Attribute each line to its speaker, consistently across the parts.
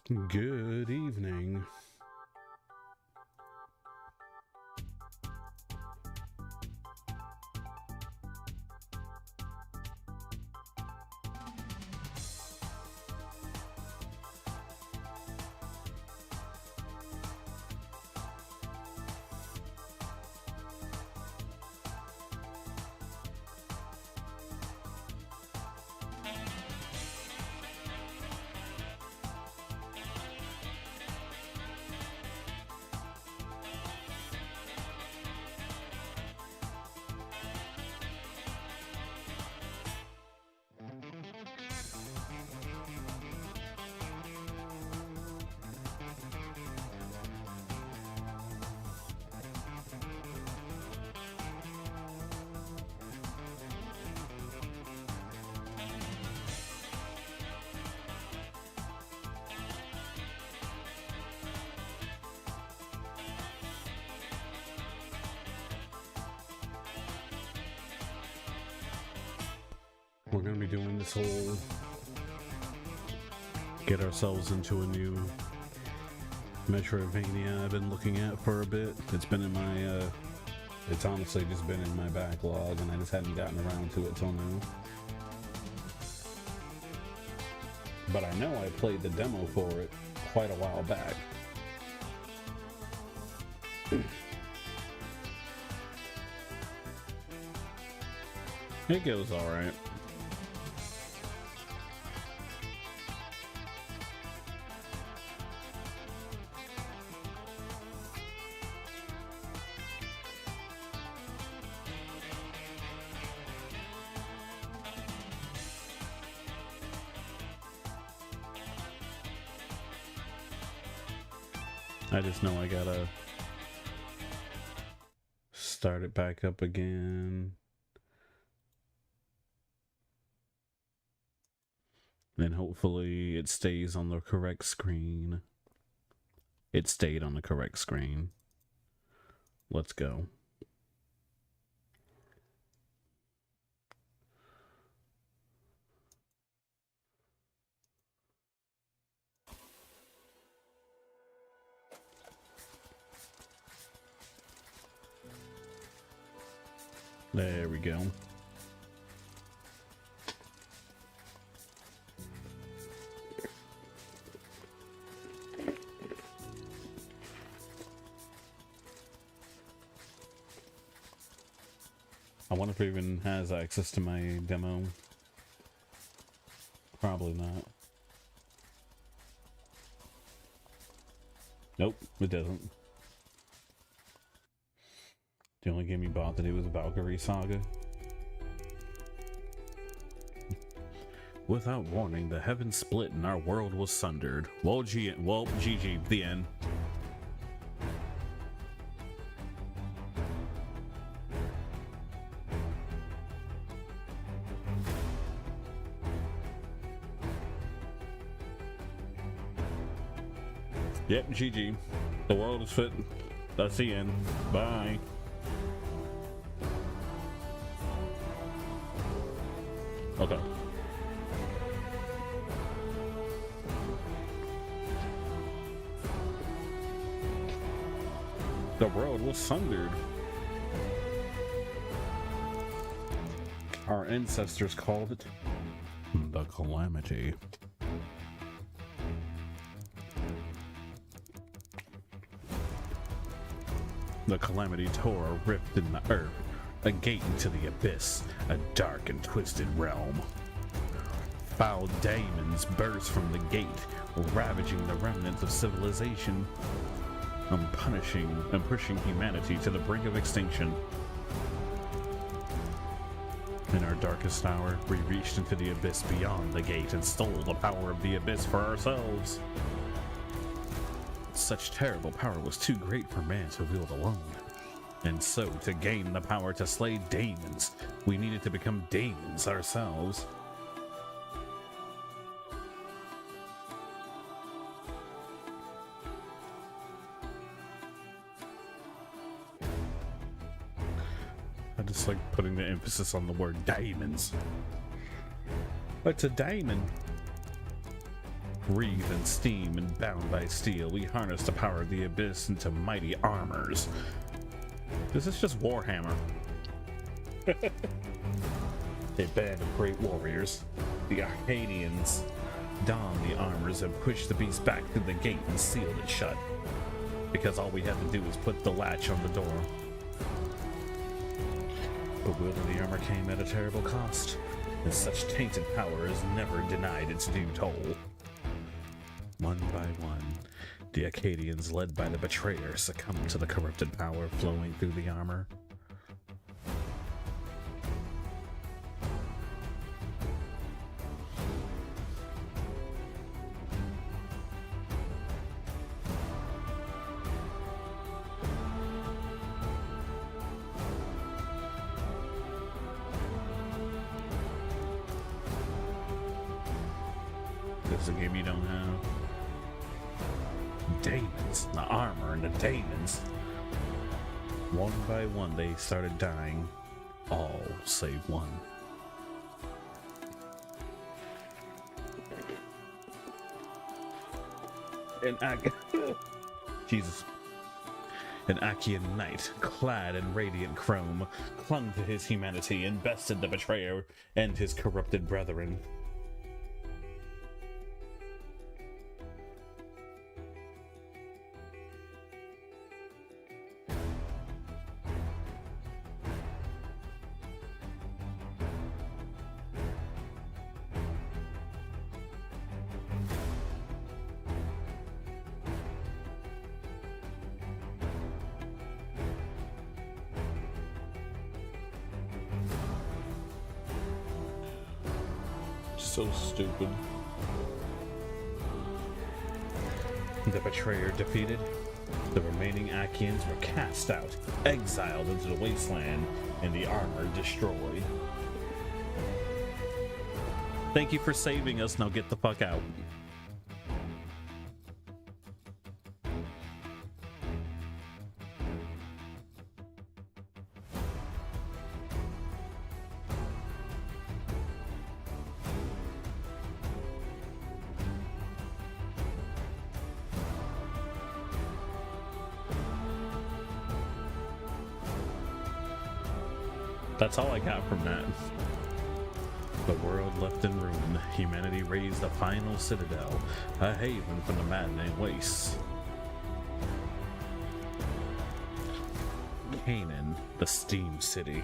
Speaker 1: Good evening. We're going to be doing this whole get ourselves into a new Metroidvania I've been looking at for a bit. It's been in my, it's honestly just been in my backlog and I just hadn't gotten around to it till now. But I know I played the demo for it quite a while back. It goes alright. I just know I gotta start it back up again. And hopefully it stays on the correct screen. It stayed on the correct screen. Let's go. There we go. I wonder if it even has access to my demo. Probably not. Nope, it doesn't. The only game you bought today was Valkyrie Saga. Without warning, the heavens split and our world was sundered. Well, GG, the end. Yep, GG. The world is fit. That's the end. Bye. Okay. The world was sundered. Our ancestors called it the Calamity. The Calamity tore a rift in the earth, a gate into the abyss, a dark and twisted realm. Foul demons burst from the gate, ravaging the remnants of civilization, and pushing humanity to the brink of extinction. In our darkest hour, we reached into the abyss beyond the gate and stole the power of the abyss for ourselves. Such terrible power was too great for man to wield alone. And so, to gain the power to slay demons, we needed to become demons ourselves. I just like putting the emphasis on the word demons. It's a demon. Wreathed in steam and bound by steel, we harness the power of the abyss into mighty armors. This is just Warhammer. A band of great warriors, the Arcadians, donned the armors and pushed the beast back through the gate and sealed it shut. Because all we had to do was put the latch on the door. But wielding the armor came at a terrible cost, and such tainted power is never denied its due toll. One by one, the Acadians, led by the betrayer, succumbed to the corrupted power flowing through the armor. This is a game you don't have. Daemons, the armor and the daemons. One by one they started dying, all save one. Jesus. An Achaean knight, clad in radiant chrome, clung to his humanity and bested the betrayer and his corrupted brethren. So stupid. The betrayer defeated, the remaining Achaeans were cast out, exiled into the wasteland, and the armor destroyed. Thank you for saving us, now get the fuck out. That's all I got from that. The world left in ruin. Humanity raised a final citadel, a haven from the maddening wastes. Canaan, the steam city.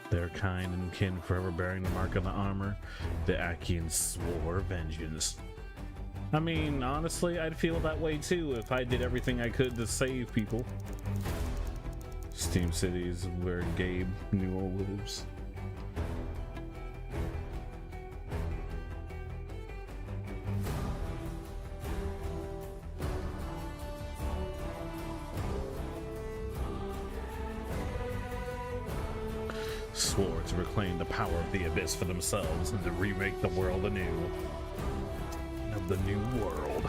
Speaker 1: Their kind and kin forever bearing the mark of the armor, the Achaeans swore vengeance. I mean, honestly, I'd feel that way too if I did everything I could to save people. Steam City is where Gabe Newell lives. Swore to reclaim the power of the abyss for themselves and to remake the world anew. Of the new world.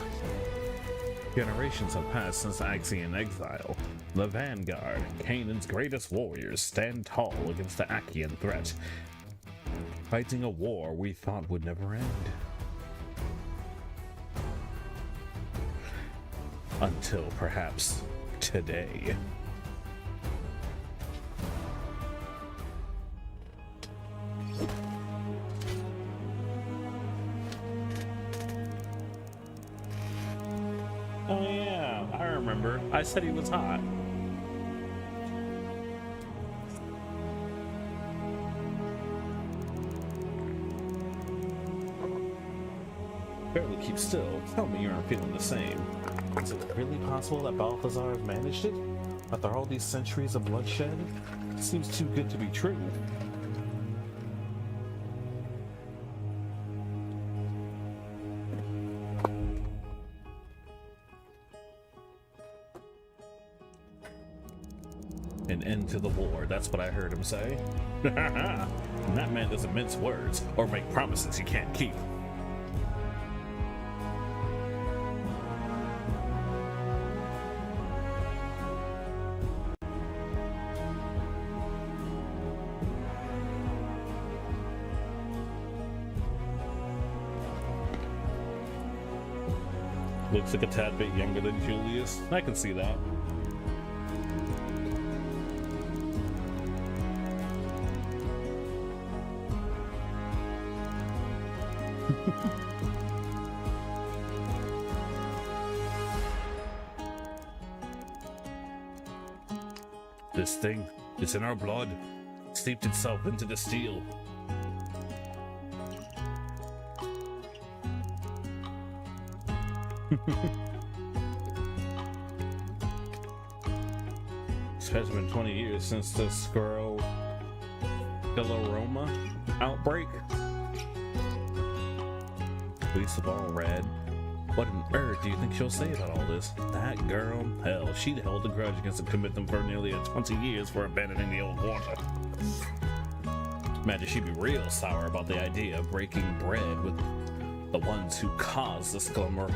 Speaker 1: Generations have passed since Achaean exile. The vanguard, Canaan's greatest warriors, stand tall against the Achaean threat, fighting a war we thought would never end. Until perhaps today. Oh yeah, I remember. I said he was hot. Barely keep still. Tell me you aren't feeling the same. Is it really possible that Balthazar has managed it? After all these centuries of bloodshed? It seems too good to be true. An end to the war, that's what I heard him say. And that man doesn't mince words or make promises he can't keep. Looks like a tad bit younger than Julius. I can see that. This thing, it's in our blood. It steeped itself into the steel. It has been 20 years since the scleroderma outbreak. Least of all, Red. What on earth do you think she'll say about all this? That girl? Hell, she'd held a grudge against the commitment for nearly 20 years for abandoning the old quarter. Imagine she'd be real sour about the idea of breaking bread with the ones who caused the scleroma.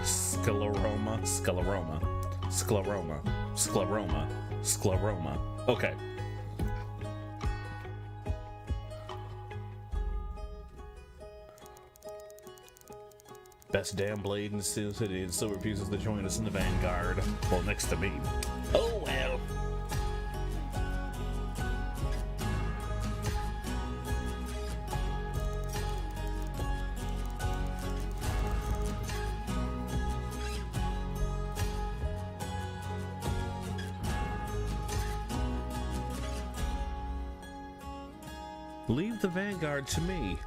Speaker 1: Okay. Best damn blade in Steel City and still refuses to join us in the vanguard. Well, next to me. Oh well. Leave the vanguard to me.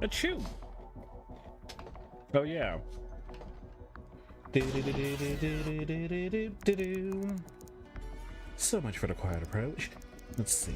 Speaker 1: Achoo! Oh yeah. So much for the quiet approach. Let's see.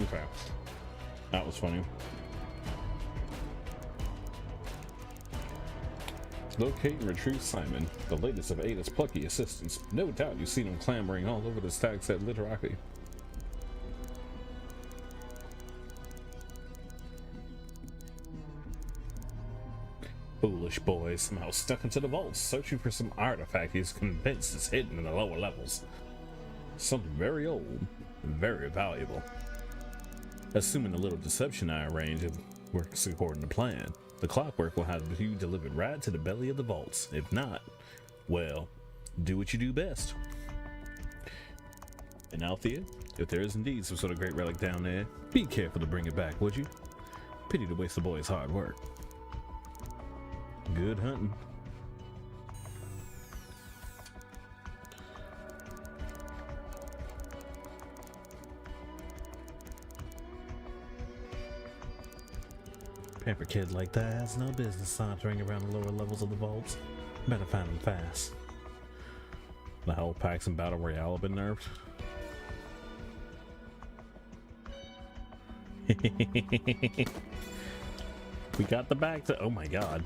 Speaker 1: Okay. That was funny. Locate and retrieve Simon, the latest of Ada's plucky assistants. No doubt you've seen him clambering all over the stacks at Literati. Foolish boy, somehow stuck into the vaults, searching for some artifact he's convinced is hidden in the lower levels. Something very old and very valuable. Assuming the little deception I arranged works according to plan, the clockwork will have you delivered right to the belly of the vaults. If not, well, do what you do best. And Althea, if there is indeed some sort of great relic down there, be careful to bring it back, would you? Pity to waste the boy's hard work. Good hunting. Pamper kid like that has no business sauntering around the lower levels of the vaults. Better find him fast. The whole packs in Battle Royale have been nerfed. We got the back to. Oh my god.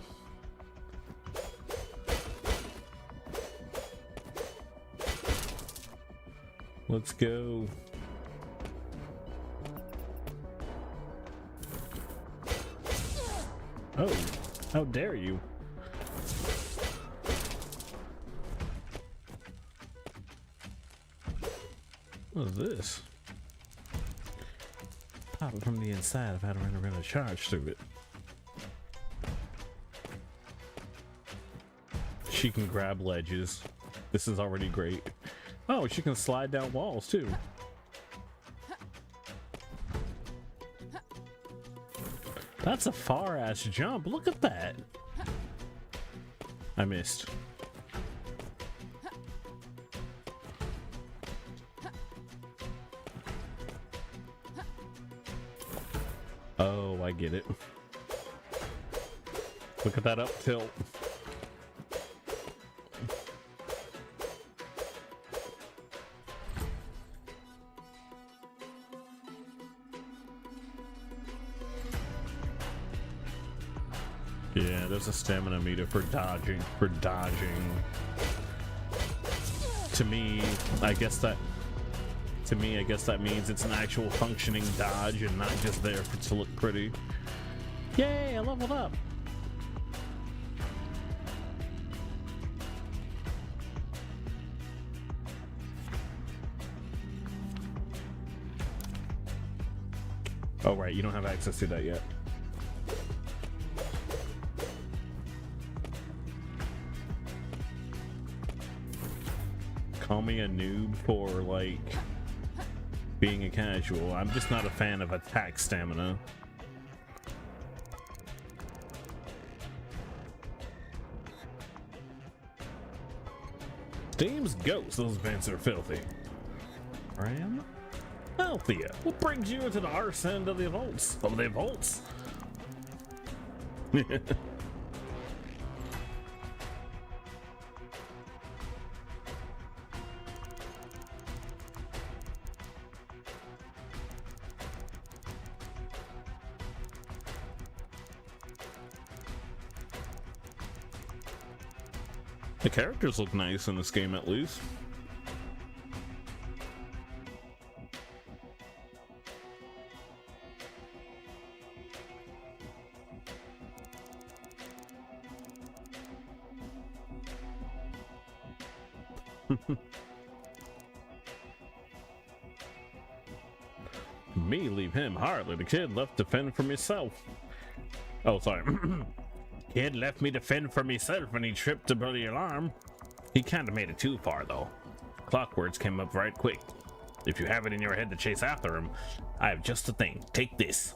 Speaker 1: Let's go. Oh, how dare you? What is this? Pop it from the inside if I don't run a charge through it. She can grab ledges. This is already great. Oh, she can slide down walls too. That's a far ass jump. Look at that. I missed. I get it. Look at that up tilt. Yeah, there's a stamina meter for dodging. To me, I guess that means it's an actual functioning dodge and not just there to look pretty. Yay, I leveled up. Oh right, you don't have access to that yet. Call me a noob for like being a casual. I'm just not a fan of attack stamina. Steam's ghosts, those vents are filthy. Ram? Althea, what brings you into the arse end of the vaults? The characters look nice in this game, at least. Me leave him hardly. The kid left to fend for himself. Oh, sorry. Kid left me to fend for myself when he tripped to bloody alarm. He kinda made it too far though. Clockworks came up right quick. If you have it in your head to chase after him, I have just the thing. Take this.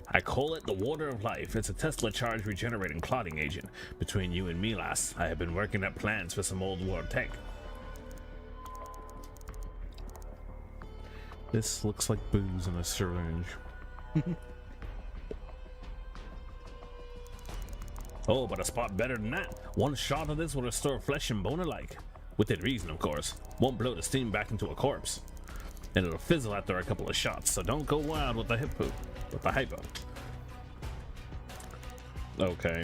Speaker 1: I call it the Water of Life. It's a Tesla charge regenerating clotting agent. Between you and me, lass, I have been working up plans for some old world tech. This looks like booze in a syringe. Oh, but a spot better than that. One shot of this will restore flesh and bone alike. Within reason, of course. Won't blow the steam back into a corpse. And it'll fizzle after a couple of shots, so don't go wild with the hypo. Okay.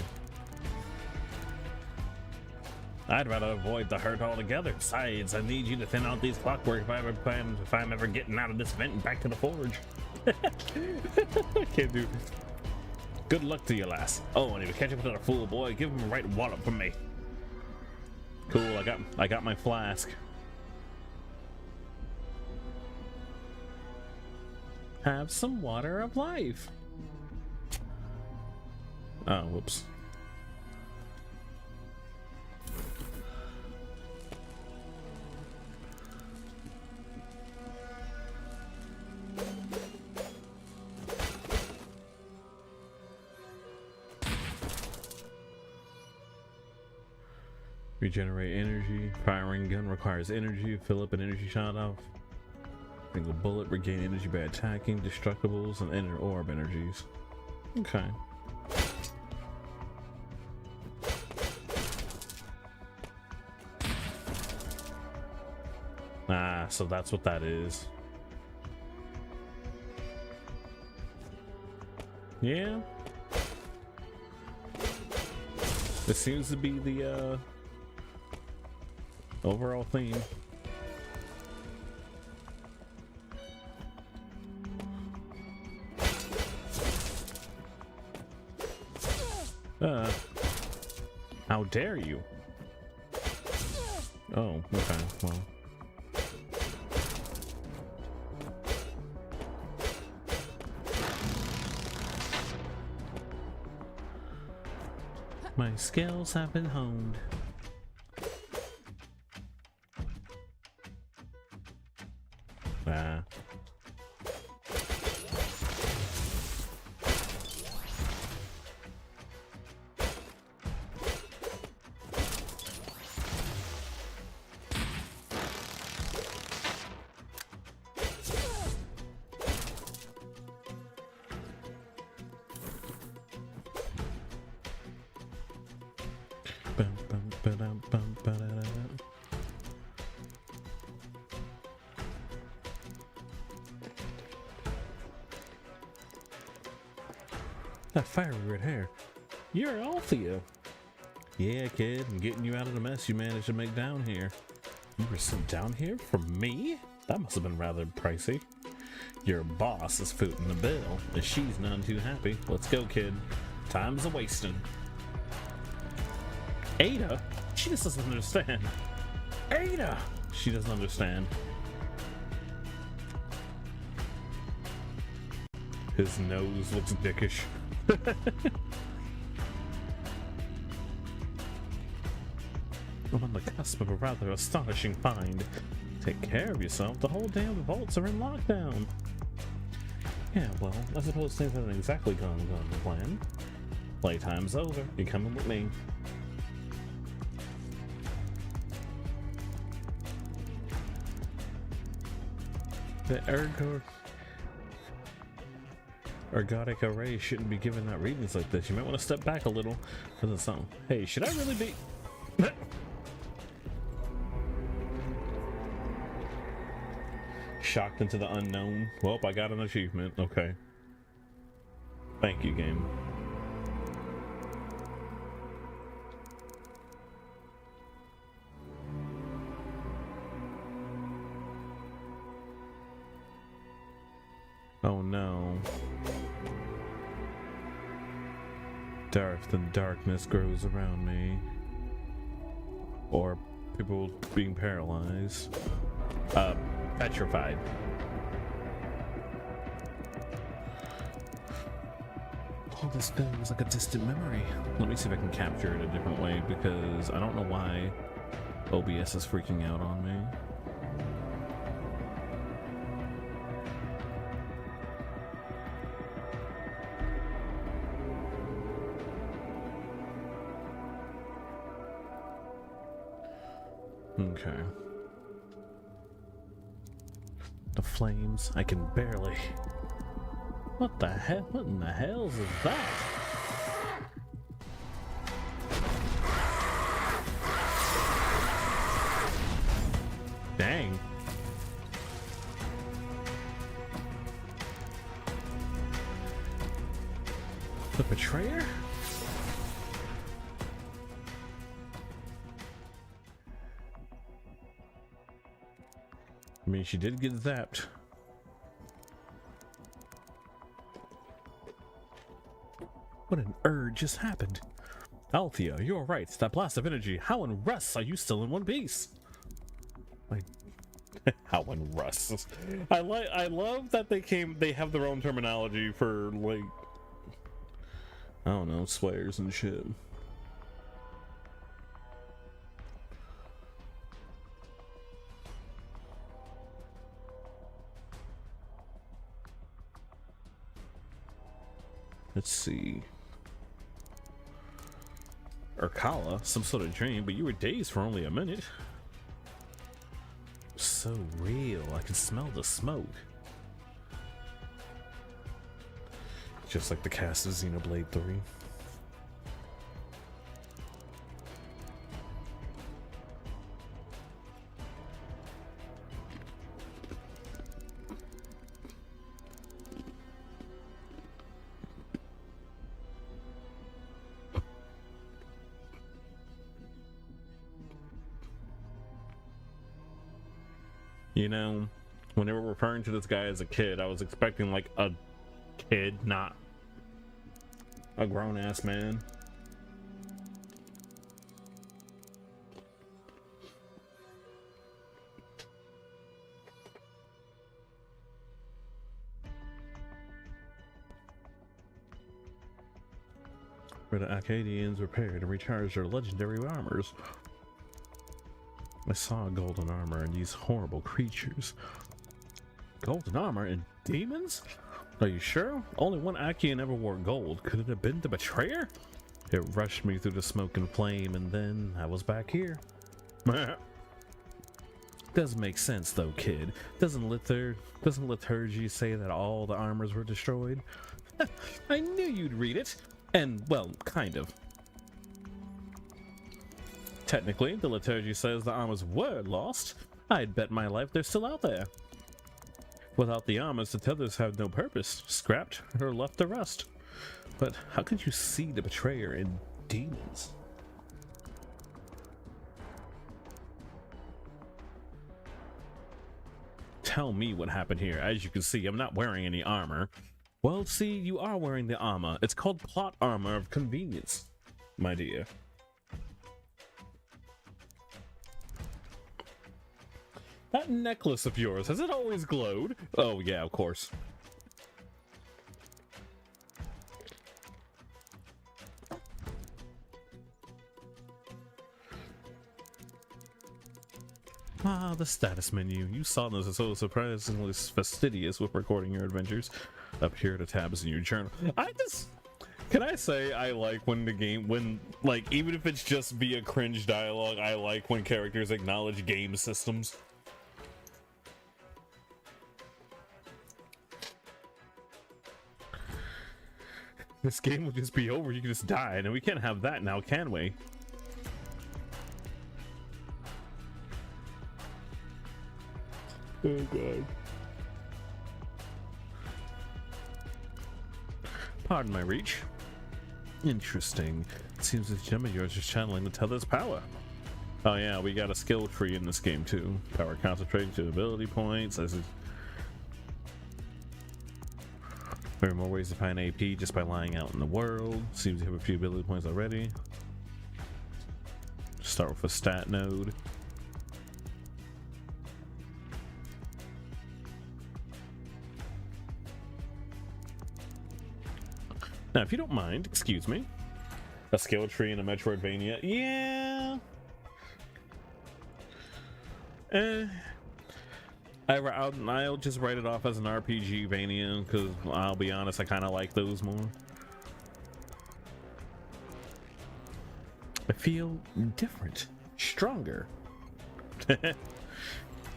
Speaker 1: I'd rather avoid the hurt altogether. Besides, I need you to thin out these clockwork if I'm ever getting out of this vent and back to the forge. I can't do this. Good luck to you, lass. Oh, and if you catch up with another fool boy, give him a right wallop from me. Cool, I got my flask. Have some water of life. Oh, whoops. Regenerate energy. Firing gun requires energy. Fill up an energy shot off. Single bullet. Regain energy by attacking destructibles and inner orb energies. Okay. Ah, so that's what that is. Yeah. This seems to be the overall theme. How dare you? Oh, okay, well. My skills have been honed. That fiery red hair. You're Althea. Yeah, kid, I'm getting you out of the mess you managed to make down here. You were sent down here for me? That must have been rather pricey. Your boss is footing the bill, and she's none too happy. Let's go, kid. Time's a-wasting. Ada? She just doesn't understand. Ada! She doesn't understand. His nose looks dickish. I'm on the cusp of a rather astonishing find. Take care of yourself. The whole damn vaults are in lockdown. Yeah, well, I suppose things haven't exactly gone to plan. Playtime's over. You're coming with me. The ergodic array shouldn't be giving out readings like this. You might want to step back a little. Doesn't sound. Hey, should I really be? Shocked into the unknown. Well, I got an achievement. Okay. Thank you, game. Oh no. The darkness grows around me. Or people being paralyzed. Petrified. All this feels like a distant memory. Let me see if I can capture it a different way, because I don't know why OBS is freaking out on me. Okay. The flames, I can barely. What the hell? What in the hell is that? Dang. The betrayer? I mean, she did get zapped. What an urge just happened. Althea, you're right. That blast of energy. How in Russ are you still in one piece? Like, how in Russ? I love that they have their own terminology for, like, I don't know, swears and shit. Let's see. Urkala, some sort of dream, but you were dazed for only a minute. So real, I can smell the smoke. Just like the cast of Xenoblade 3. You know, when they were referring to this guy as a kid, I was expecting like a kid, not a grown-ass man. Where the Acadians repaired and recharged their legendary armors. I saw golden armor and these horrible creatures. Golden armor and demons? Are you sure? Only one Achaean ever wore gold. Could it have been the betrayer? It rushed me through the smoke and flame, and then I was back here. Doesn't make sense though, kid. Doesn't liturgy say that all the armors were destroyed? I knew you'd read it. And, well, kind of. Technically, the liturgy says the armors were lost. I'd bet my life they're still out there. Without the armors, the tethers have no purpose, scrapped or left to rust. But how could you see the betrayer in demons? Tell me what happened here. As you can see, I'm not wearing any armor. Well, see, you are wearing the armor. It's called plot armor of convenience, my dear. That necklace of yours, has it always glowed? Oh yeah, of course. Ah, the status menu. You Southerners are so surprisingly fastidious with recording your adventures. Up here, the tabs in your journal. Can I say I like when the game, like, even if it's just via cringe dialogue, I like when characters acknowledge game systems. This game will just be over, you can just die, and we can't have that now, can we? Oh god. Pardon my reach. Interesting. It seems this gem of yours is channeling the tether's power. Oh yeah, we got a skill tree in this game too. Power concentrating to ability points. There are more ways to find AP just by lying out in the world. Seems to have a few ability points already. Start with a stat node. Now, if you don't mind, excuse me, a skill tree in a Metroidvania, yeah. I'll just write it off as an RPG Vania because I'll be honest, I kind of like those more. I feel different, stronger.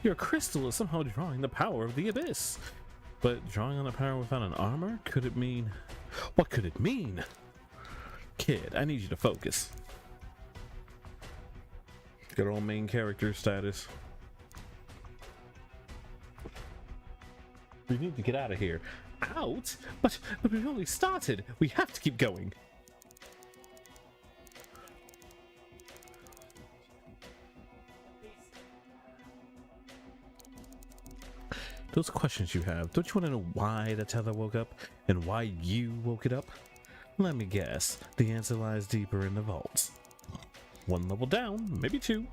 Speaker 1: Your crystal is somehow drawing the power of the abyss, but drawing on the power without an armor? Could it mean? What could it mean? Kid, I need you to focus. Good old main character status. We need to get out of here. Out? But we've only started. We have to keep going. Those questions you have, don't you want to know why the tether woke up and why you woke it up? Let me guess, the answer lies deeper in the vaults. One level down, maybe two.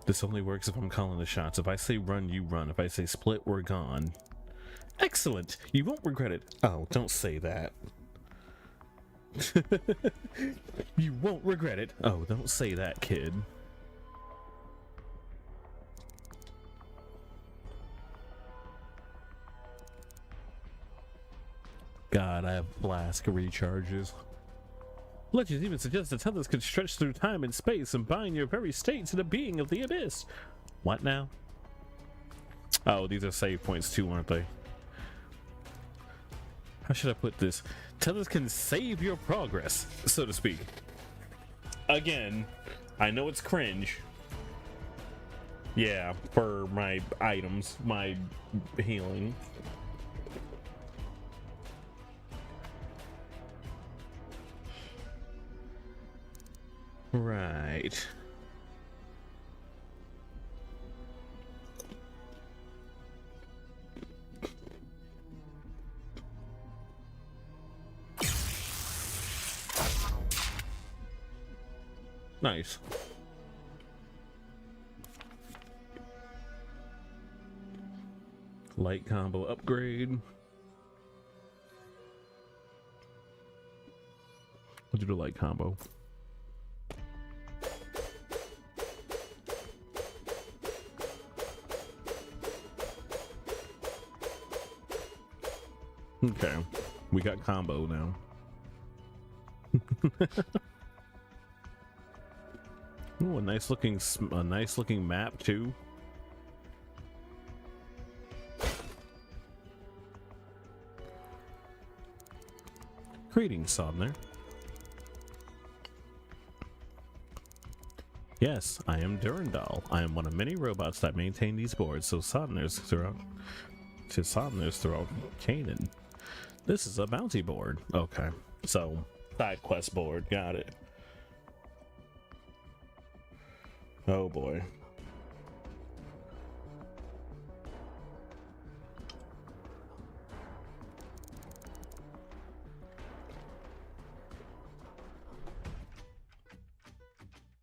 Speaker 1: This only works if I'm calling the shots. If I say run, you run. If I say split, we're gone. Excellent! You won't regret it. Oh, don't say that. You won't regret it. Oh, don't say that, kid. God, I have flask recharges. Legends even suggest that tethers could stretch through time and space and bind your very state to the being of the abyss. What now? Oh, these are save points too, aren't they? How should I put this? Tethers can save your progress, so to speak. Again, I know it's cringe. Yeah, for my items, my healing. Right. Nice. Light combo upgrade. Let's do the light combo. Okay, we got combo now. Ooh, a nice looking map too. Greetings, Cinder. Yes, I am Durandal. I am one of many robots that maintain these boards, so Sodners throughout Canaan. This is a bounty board. Okay, so side quest board. Got it. Oh boy.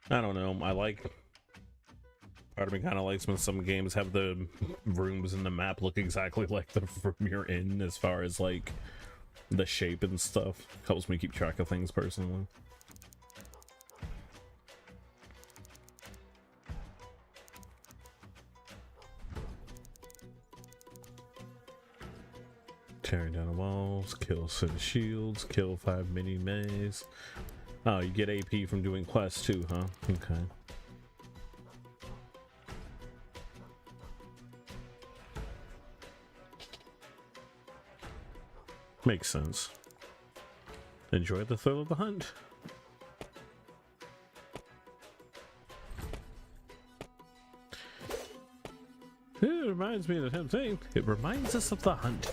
Speaker 1: I don't know. Part of me kind of likes when some games have the rooms in the map look exactly like the room you're in, as far as like the shape and stuff. Helps me keep track of things personally. Tearing down the walls, kill 6 shields, kill 5 mini maze. Oh, you get AP from doing quests too, huh? Okay. Makes sense. Enjoy the thrill of the hunt. It reminds me of the same thing. It reminds us of the hunt.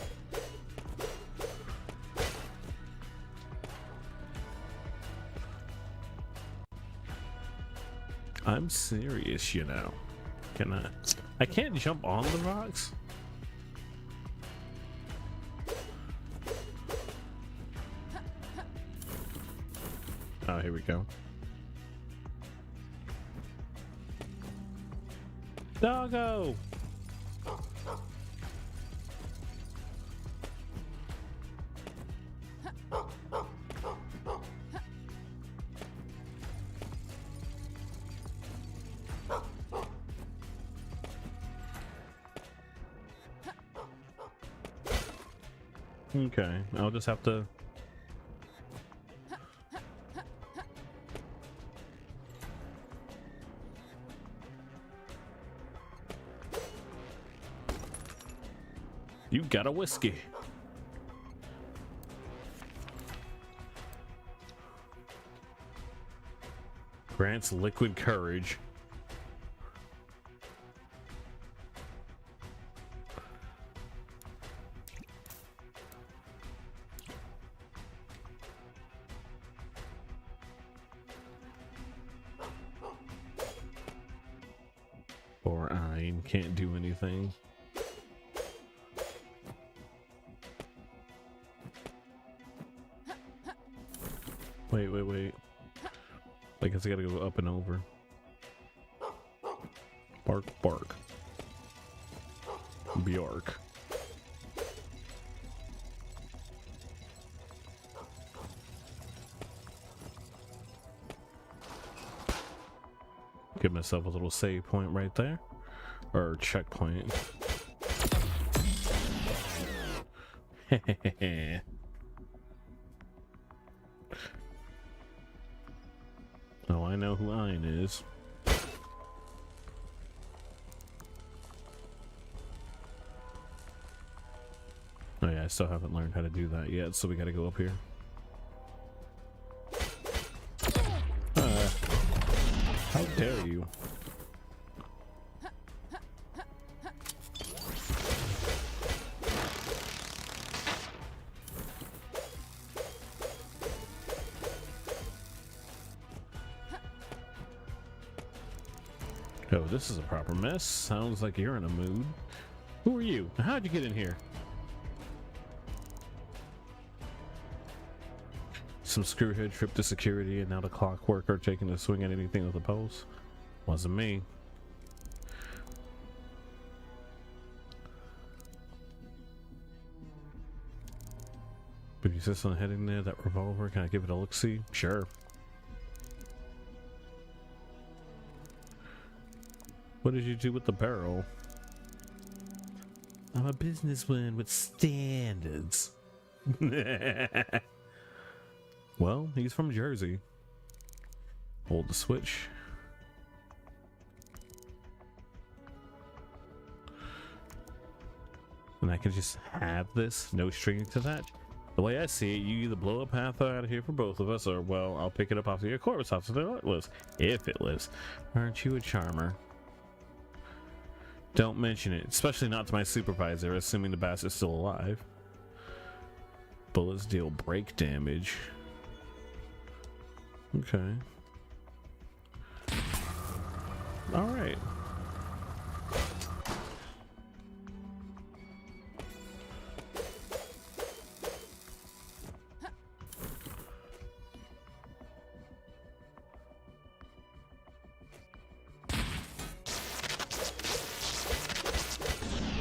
Speaker 1: I'm serious, you know. I can't jump on the rocks. Oh, here we go. Doggo! Okay, I'll just have to... You got a whiskey. Grants liquid courage. Or I can't do anything. Wait. I guess I gotta go up and over. Bark, bark. Bjork. Give myself a little save point right there. Or checkpoint. Hehehe. Oh, I know who Iron is. Oh yeah, I still haven't learned how to do that yet, so we gotta go up here. How dare you? Oh, this is a proper mess. Sounds like you're in a mood. Who are you? How'd you get in here? Some screwhead tripped to security and now the clockwork are taking a swing at anything with a pulse. Wasn't me. If you insist on heading there, that revolver, can I give it a look-see? Sure. What did you do with the barrel? I'm a businessman with standards. Well, he's from Jersey. Hold the switch. And I can just have this, no string to that. The way I see it, you either blow a path out of here for both of us, or, well, I'll pick it up off of your corpse after it lives. If it lives. Aren't you a charmer? Don't mention it, especially not to my supervisor, assuming the bastard's still alive. Bullets deal break damage. Okay. Alright.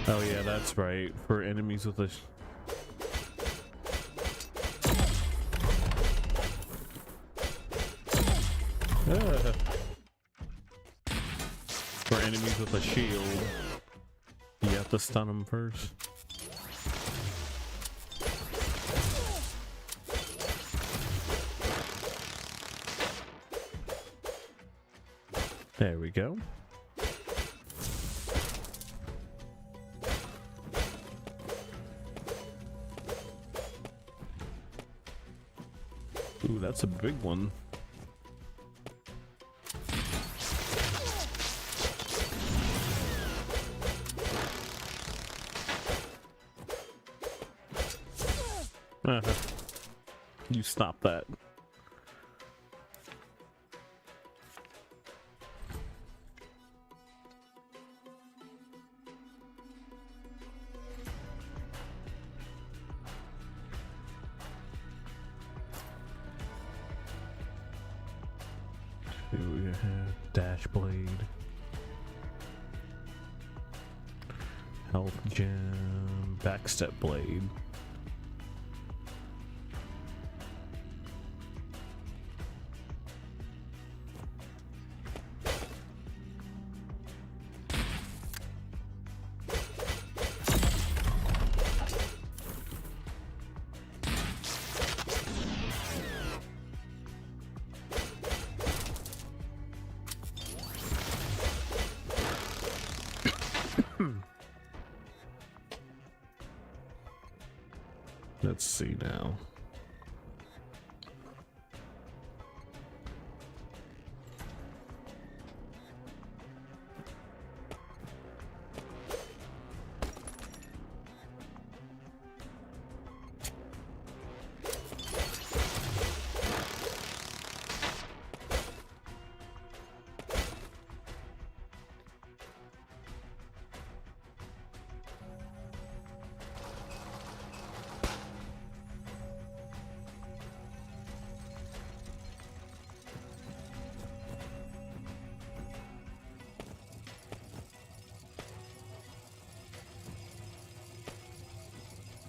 Speaker 1: Oh yeah, that's right. For enemies with a... For enemies with a shield, you have to stun them first. There we go. Ooh, that's a big one. You stop that. We have dash blade, health gem, backstep blade. Let's see now.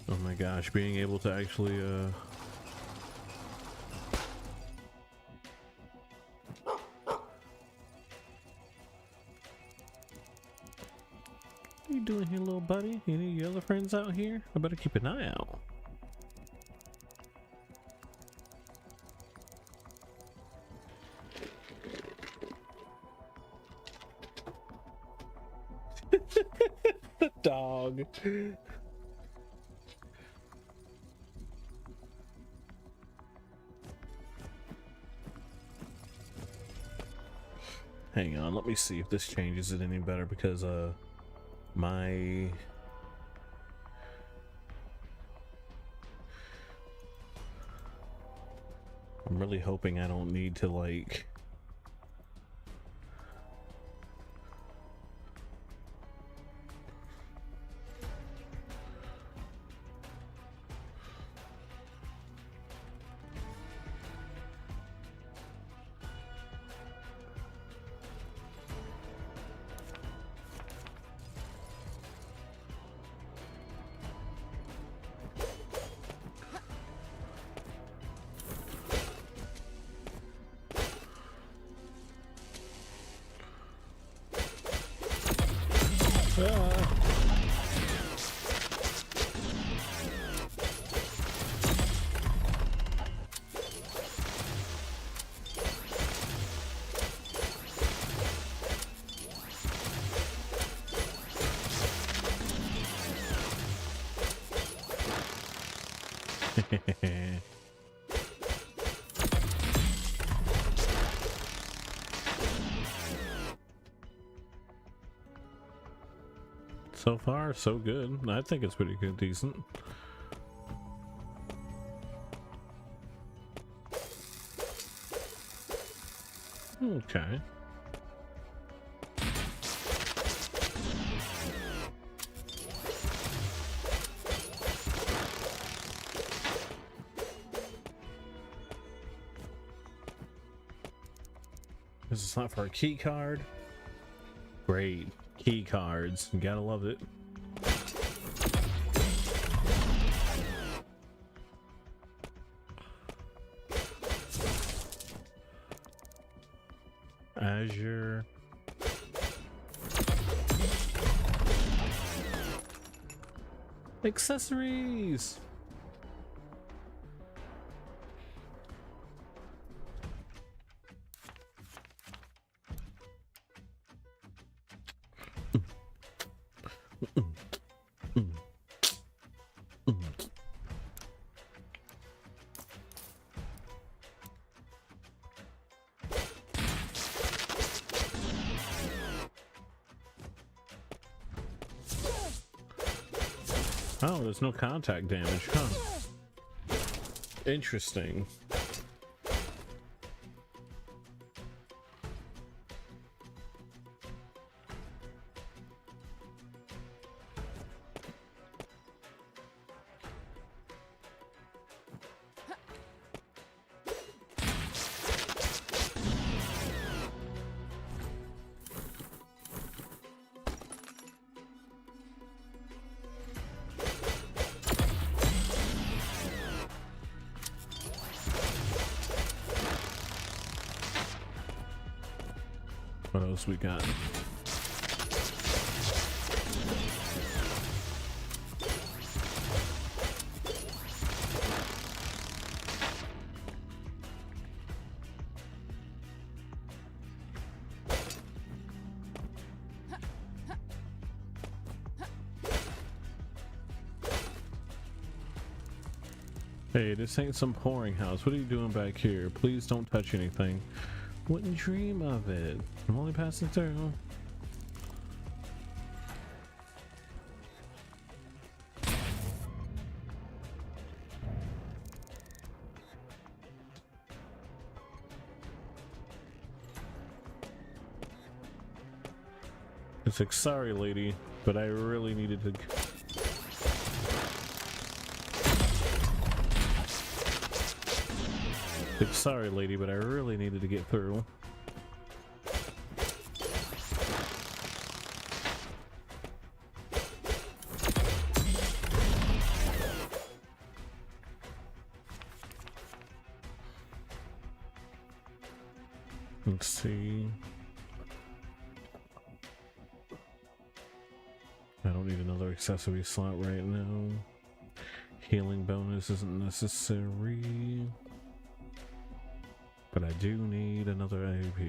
Speaker 1: Oh my gosh, being able to actually What are you doing here, little buddy? Any of your other friends out here? I better keep an eye out. The dog. Hang on, let me see if this changes it any better, because I'm really hoping I don't need to, like, So far, so good. I think it's pretty good, decent. Okay. This is not for a key card. Great. Key cards. You gotta love it. Azure. Accessories. Oh, there's no contact damage, huh? Interesting. What else we got? Hey, this ain't some pouring house. What are you doing back here? Please don't touch anything. Wouldn't dream of it. I'm only passing through. It's like, sorry lady, but I really needed to... Like, sorry lady, but I really needed to get through. Let's see. I don't need another accessory slot right now. Healing bonus isn't necessary. But I do need another AP.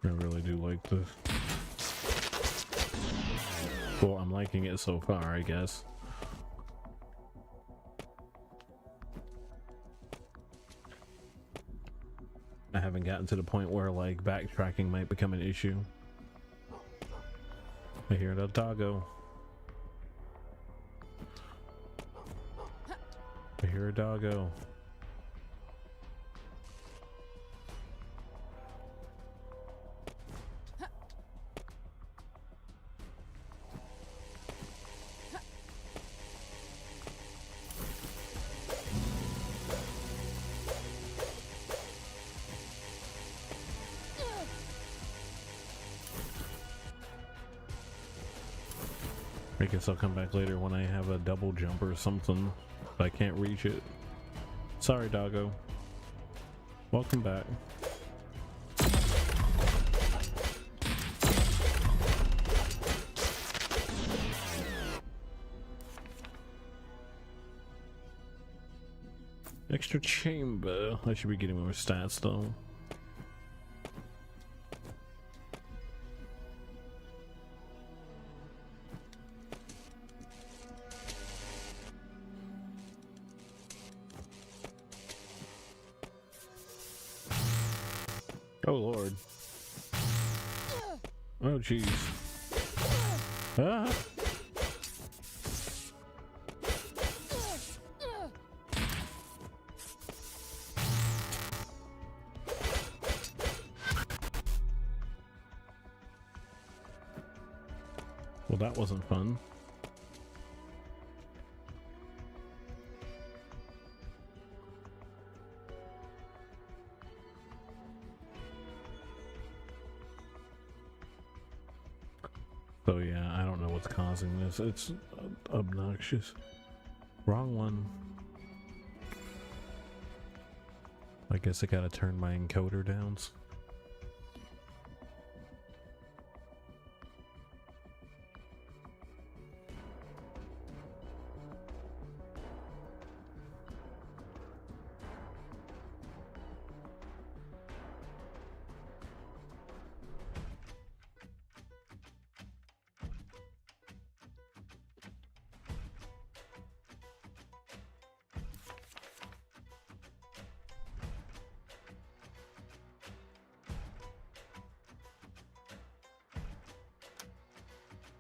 Speaker 1: I really do like this. Well, I'm liking it so far, I guess. I haven't gotten to the point where like backtracking might become an issue. I hear the doggo. I hear a doggo. I guess I'll come back later when I have a double jump or something, but I can't reach it. Sorry, doggo. Welcome back. Extra chamber. I should be getting more stats though. Oh Lord. Oh jeez. Ah. Well, that wasn't fun. So yeah, I don't know what's causing this. It's obnoxious. Wrong one. I guess I gotta turn my encoder down.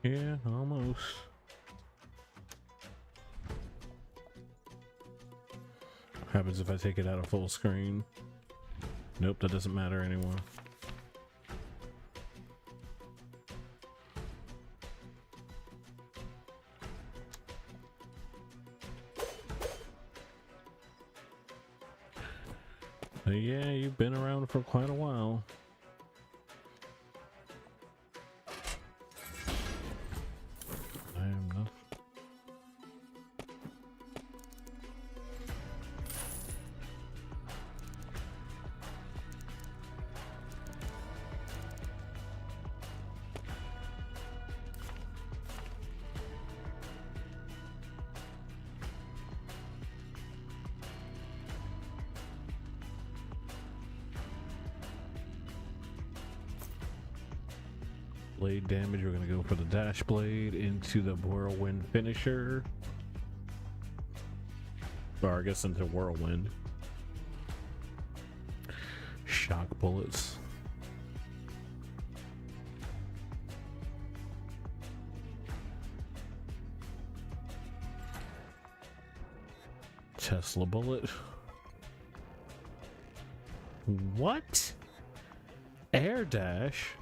Speaker 1: Yeah, almost. What happens if I take it out of full screen? Nope, that doesn't matter anymore. Yeah, you've been around for quite a while. I am not. Blade damage, we're gonna go for the dash blade into the whirlwind finisher. Or I guess into whirlwind. Shock bullets. Tesla bullet. What? Air dash?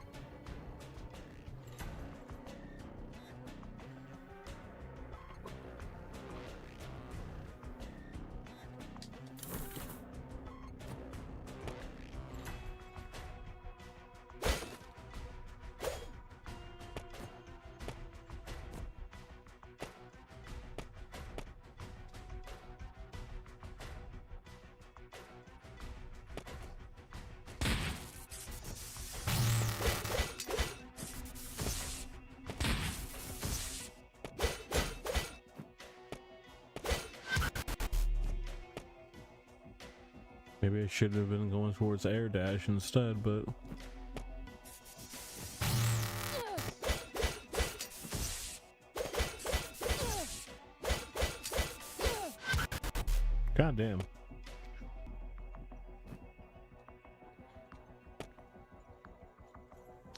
Speaker 1: Maybe I should have been going towards air dash instead, but god damn.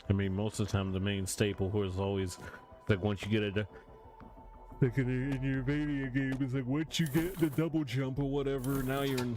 Speaker 1: I mean, most of the time the main staple was always like once you get it like in your Mania game, it's like once you get the double jump or whatever, now you're in.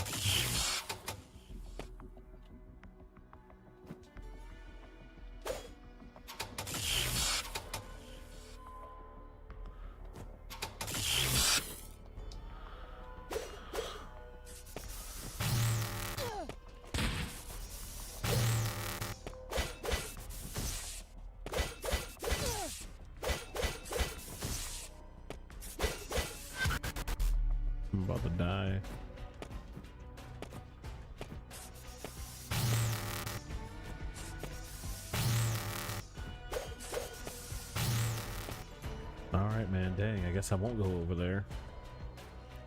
Speaker 1: I'm about to die. Alright, man, dang, I guess I won't go over there.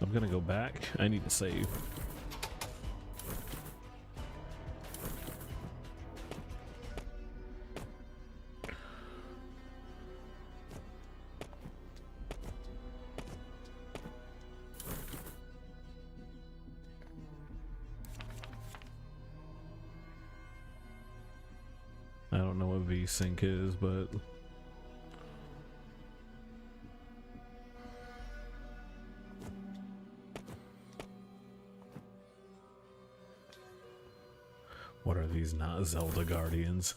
Speaker 1: I'm gonna go back. I need to save. don't know what VSync is, but what are these not Zelda Guardians?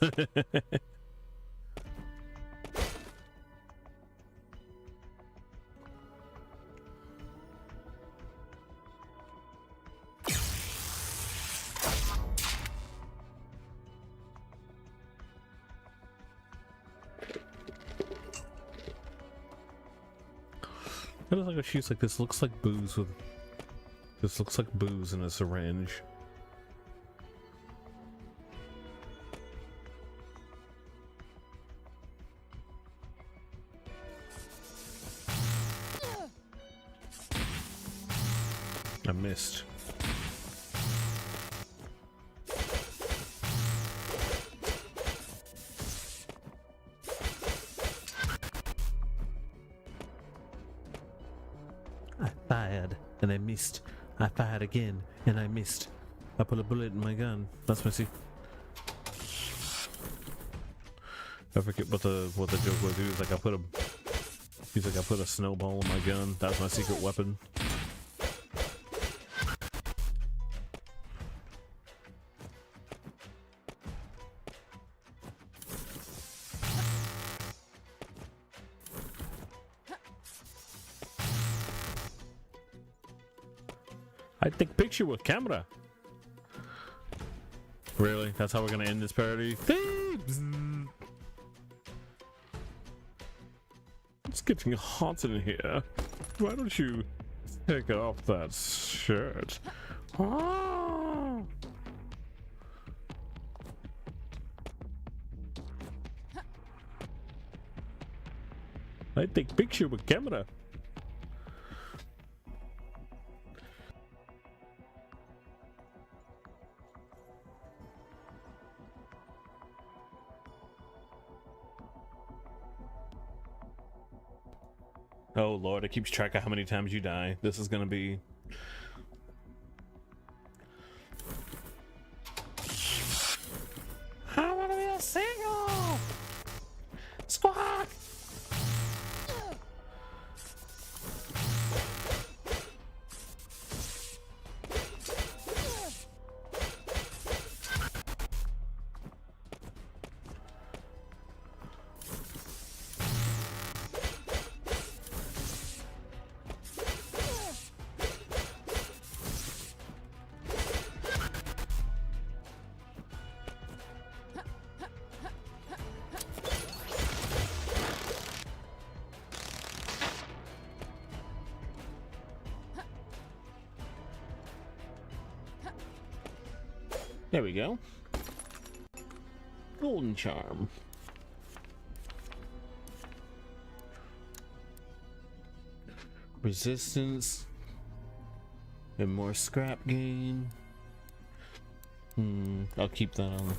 Speaker 1: It looks like a shoes like this. Looks like booze with. This looks like booze in a syringe. I missed. I fired and I missed. I fired again and I missed. I put a bullet in my gun. That's my secret. I forget what the joke was. He was like, I put a snowball in my gun. That's my secret weapon. I take picture with camera. Really? That's how we're gonna end this parody? Thieves! It's getting hot in here. Why don't you take off that shirt? Ah! I take picture with camera. Oh lord, it keeps track of how many times you die. This is gonna be... I wanna be a single! Squawk! There we go. Golden charm. Resistance. And more scrap gain. I'll keep that on.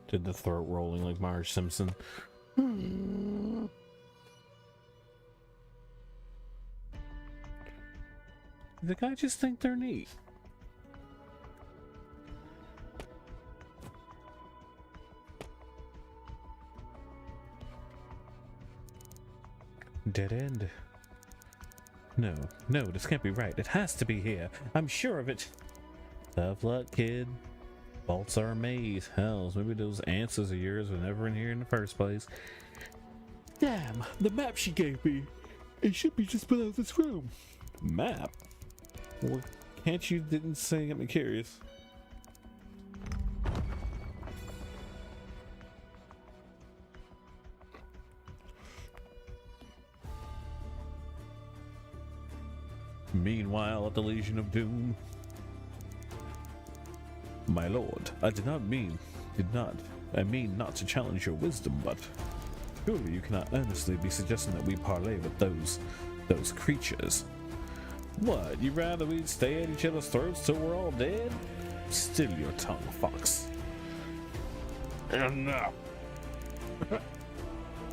Speaker 1: Did the throat rolling like Marge Simpson. The guy just think they're neat. Dead end. No, this can't be right. It has to be here. I'm sure of it. Tough luck, kid. Bolts are a maze. Hells, maybe those answers of yours were never in here in the first place. Damn, the map she gave me. It should be just below this room. Map? Well, can't you didn't say get me curious? Meanwhile, at the Legion of Doom. My lord, I mean not to challenge your wisdom, but surely you cannot earnestly be suggesting that we parley with those creatures. What, you rather we'd stay at each other's throats till we're all dead? Still your tongue, fox. Enough!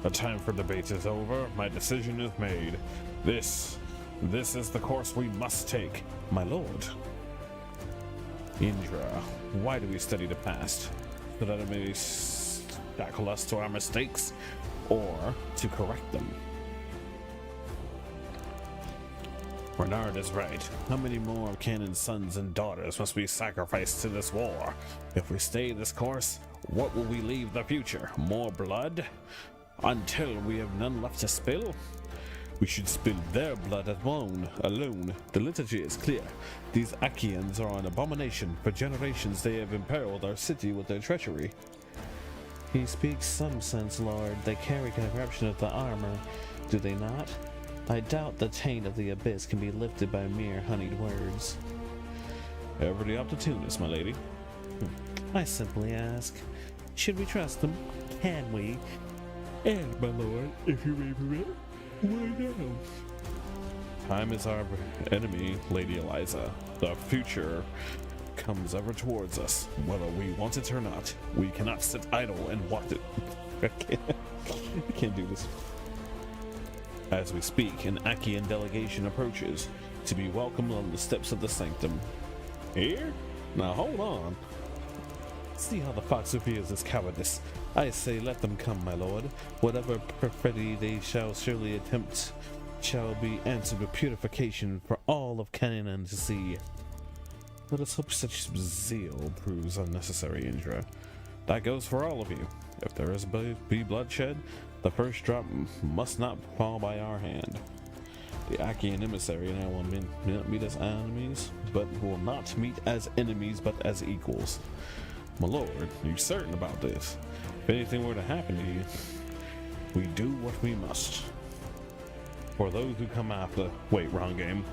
Speaker 1: The time for debate is over. My decision is made. This This is the course we must take, my lord. Indra, why do we study the past? So that it may shackle us to our mistakes, or to correct them? Renard is right. How many more of Canaan's sons and daughters must be sacrificed to this war? If we stay this course, what will we leave the future? More blood? Until we have none left to spill? We should spill their blood alone. The liturgy is clear. These Achaeans are an abomination. For generations they have imperiled our city with their treachery. He speaks some sense, Lord. They carry corruption of the armor, do they not? I doubt the taint of the abyss can be lifted by mere honeyed words. Ever the opportunist, my lady. I simply ask, should we trust them? Can we? And, my lord, if you may permit, why now? Time is our enemy, Lady Eliza. The future comes ever towards us, whether we want it or not. We cannot sit idle and watch it. I can't do this. As we speak, an Achaean delegation approaches to be welcomed on the steps of the sanctum. Here? Now hold on. See how the fox reveals his cowardice. I say let them come, my lord. Whatever perfidy they shall surely attempt shall be answered with purification for all of Canaan to see. Let us hope such zeal proves unnecessary, Indra. That goes for all of you. If there is be bloodshed, the first drop must not fall by our hand. The Achaean emissary and I will not meet as enemies, but will not meet as enemies, but as equals. My lord, are you certain about this? If anything were to happen to you, we do what we must. For those who come after... Wait, wrong game.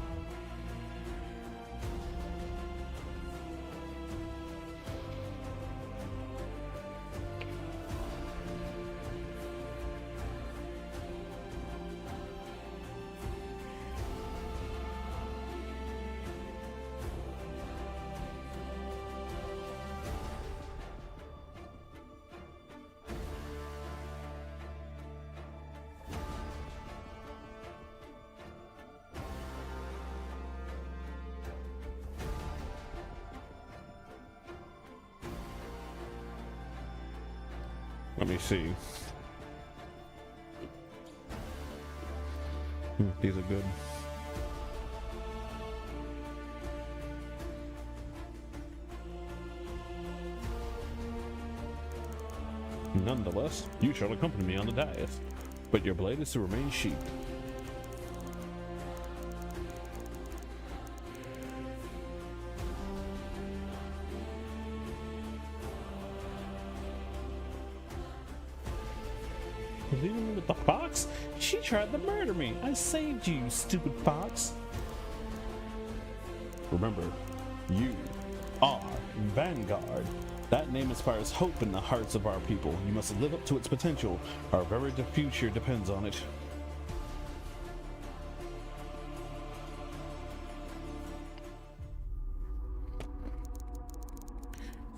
Speaker 1: Let me see. These are good. Nonetheless, you shall accompany me on the dais, but your blade is to remain sheathed. Leaving with the fox? She tried to murder me. I saved you, stupid fox. Remember, you are Vanguard. That name inspires hope in the hearts of our people. You must live up to its potential. Our very future depends on it.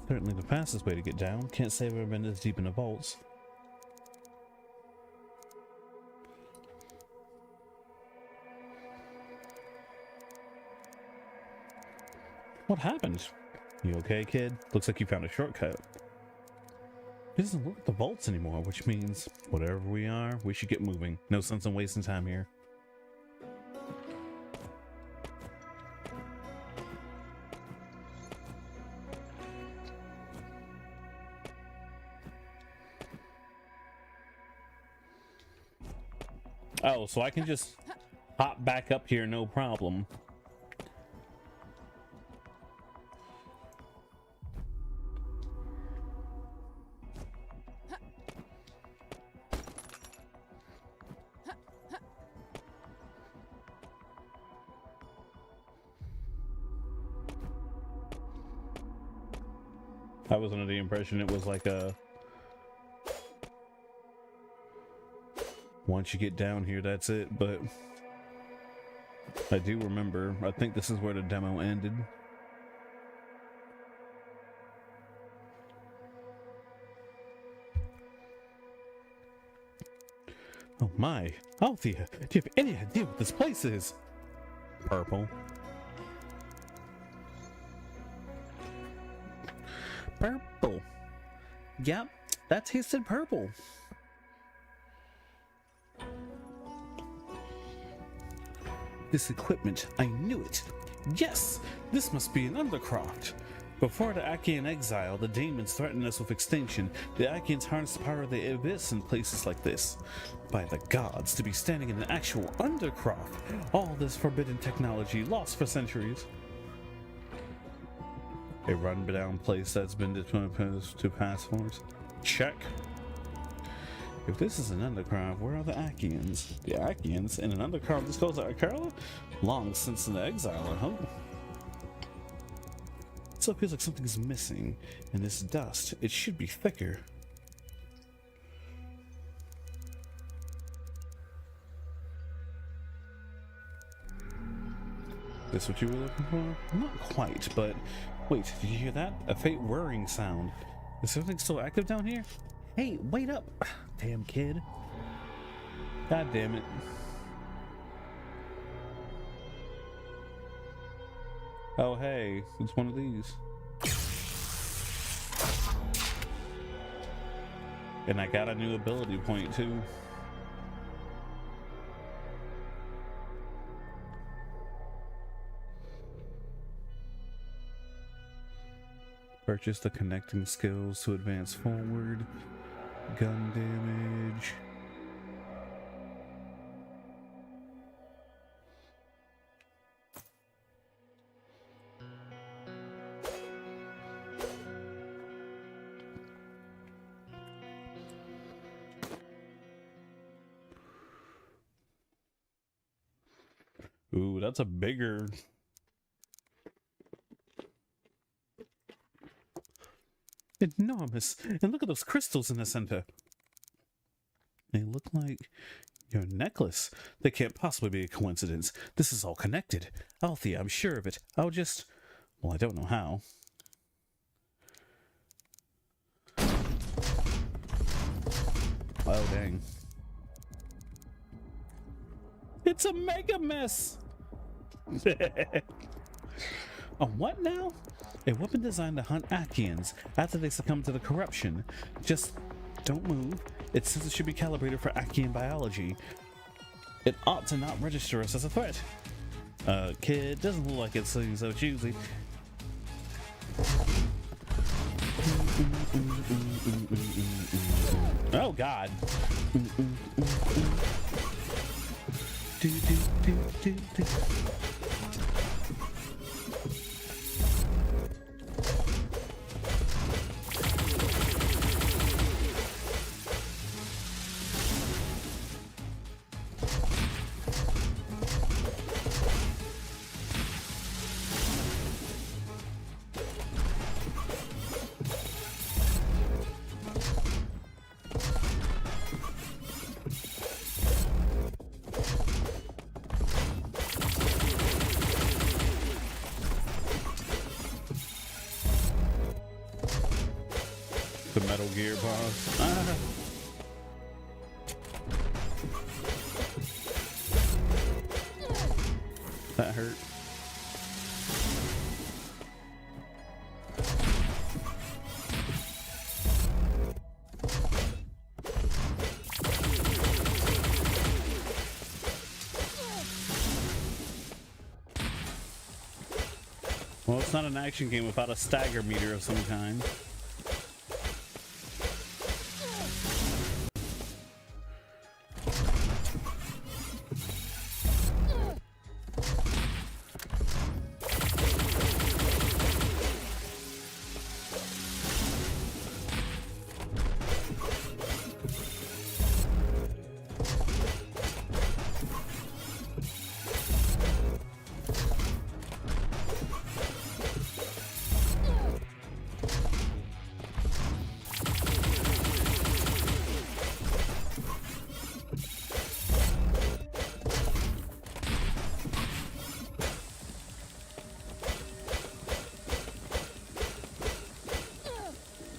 Speaker 1: Certainly the fastest way to get down. Can't say I've ever been this deep in the vaults. What happened? You okay, kid? Looks like you found a shortcut. It doesn't look like the vaults anymore, which means whatever we are, we should get moving. No sense in wasting time here. Oh, so I can just hop back up here, no problem. I was under the impression it was like a... Once you get down here, that's it, but... I do remember, I think this is where the demo ended. Oh my, Althea, do you have any idea what this place is? Purple. Purple. Yep, that tasted purple. This equipment, I knew it. Yes, this must be an undercroft. Before the Achaean exile, the demons threatened us with extinction. The Achaeans harnessed the power of the abyss in places like this. By the gods, to be standing in an actual undercroft. All this forbidden technology lost for centuries. A run-down place that's been determined to past forms. Check. If this is an undercroft, where are the Achaeans? The Achaeans in an undercroft this close to Akara? Long since in the exile, I hope. It still feels like something's missing. In this dust, it should be thicker. This what you were looking for? Not quite, but wait, did you hear that? A faint whirring sound. Is something still active down here? Hey, wait up! Damn kid. God damn it. Oh hey, it's one of these. And I got a new ability point too. Purchase the connecting skills to advance forward. Gun damage. Ooh, that's a bigger... Enormous. And look at those crystals in the center. They look like your necklace. They can't possibly be a coincidence. This is all connected. Althea, I'm sure of it. I'll just... Well, I don't know how. Oh, dang. It's a mega mess! A what now? A weapon designed to hunt Achaeans after they succumb to the corruption. Just don't move. It says it should be calibrated for Achaean biology. It ought to not register us as a threat. Kid, doesn't look like it's so choosy. Oh God. The Metal Gear boss. Ah. That hurt. Well, it's not an action game without a stagger meter of some kind.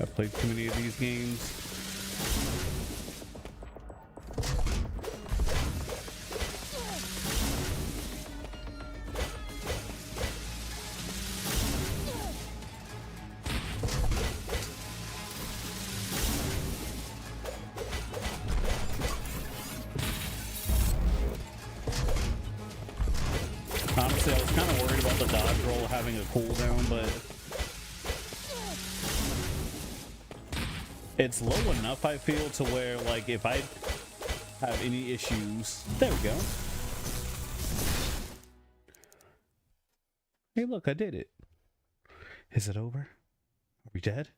Speaker 1: I've played too many of these games. Honestly, I was kind of worried about the dodge roll having a cooldown, but it's low enough, I feel, to where, like, if I have any issues... There we go. Hey, look, I did it. Is it over? Are we dead?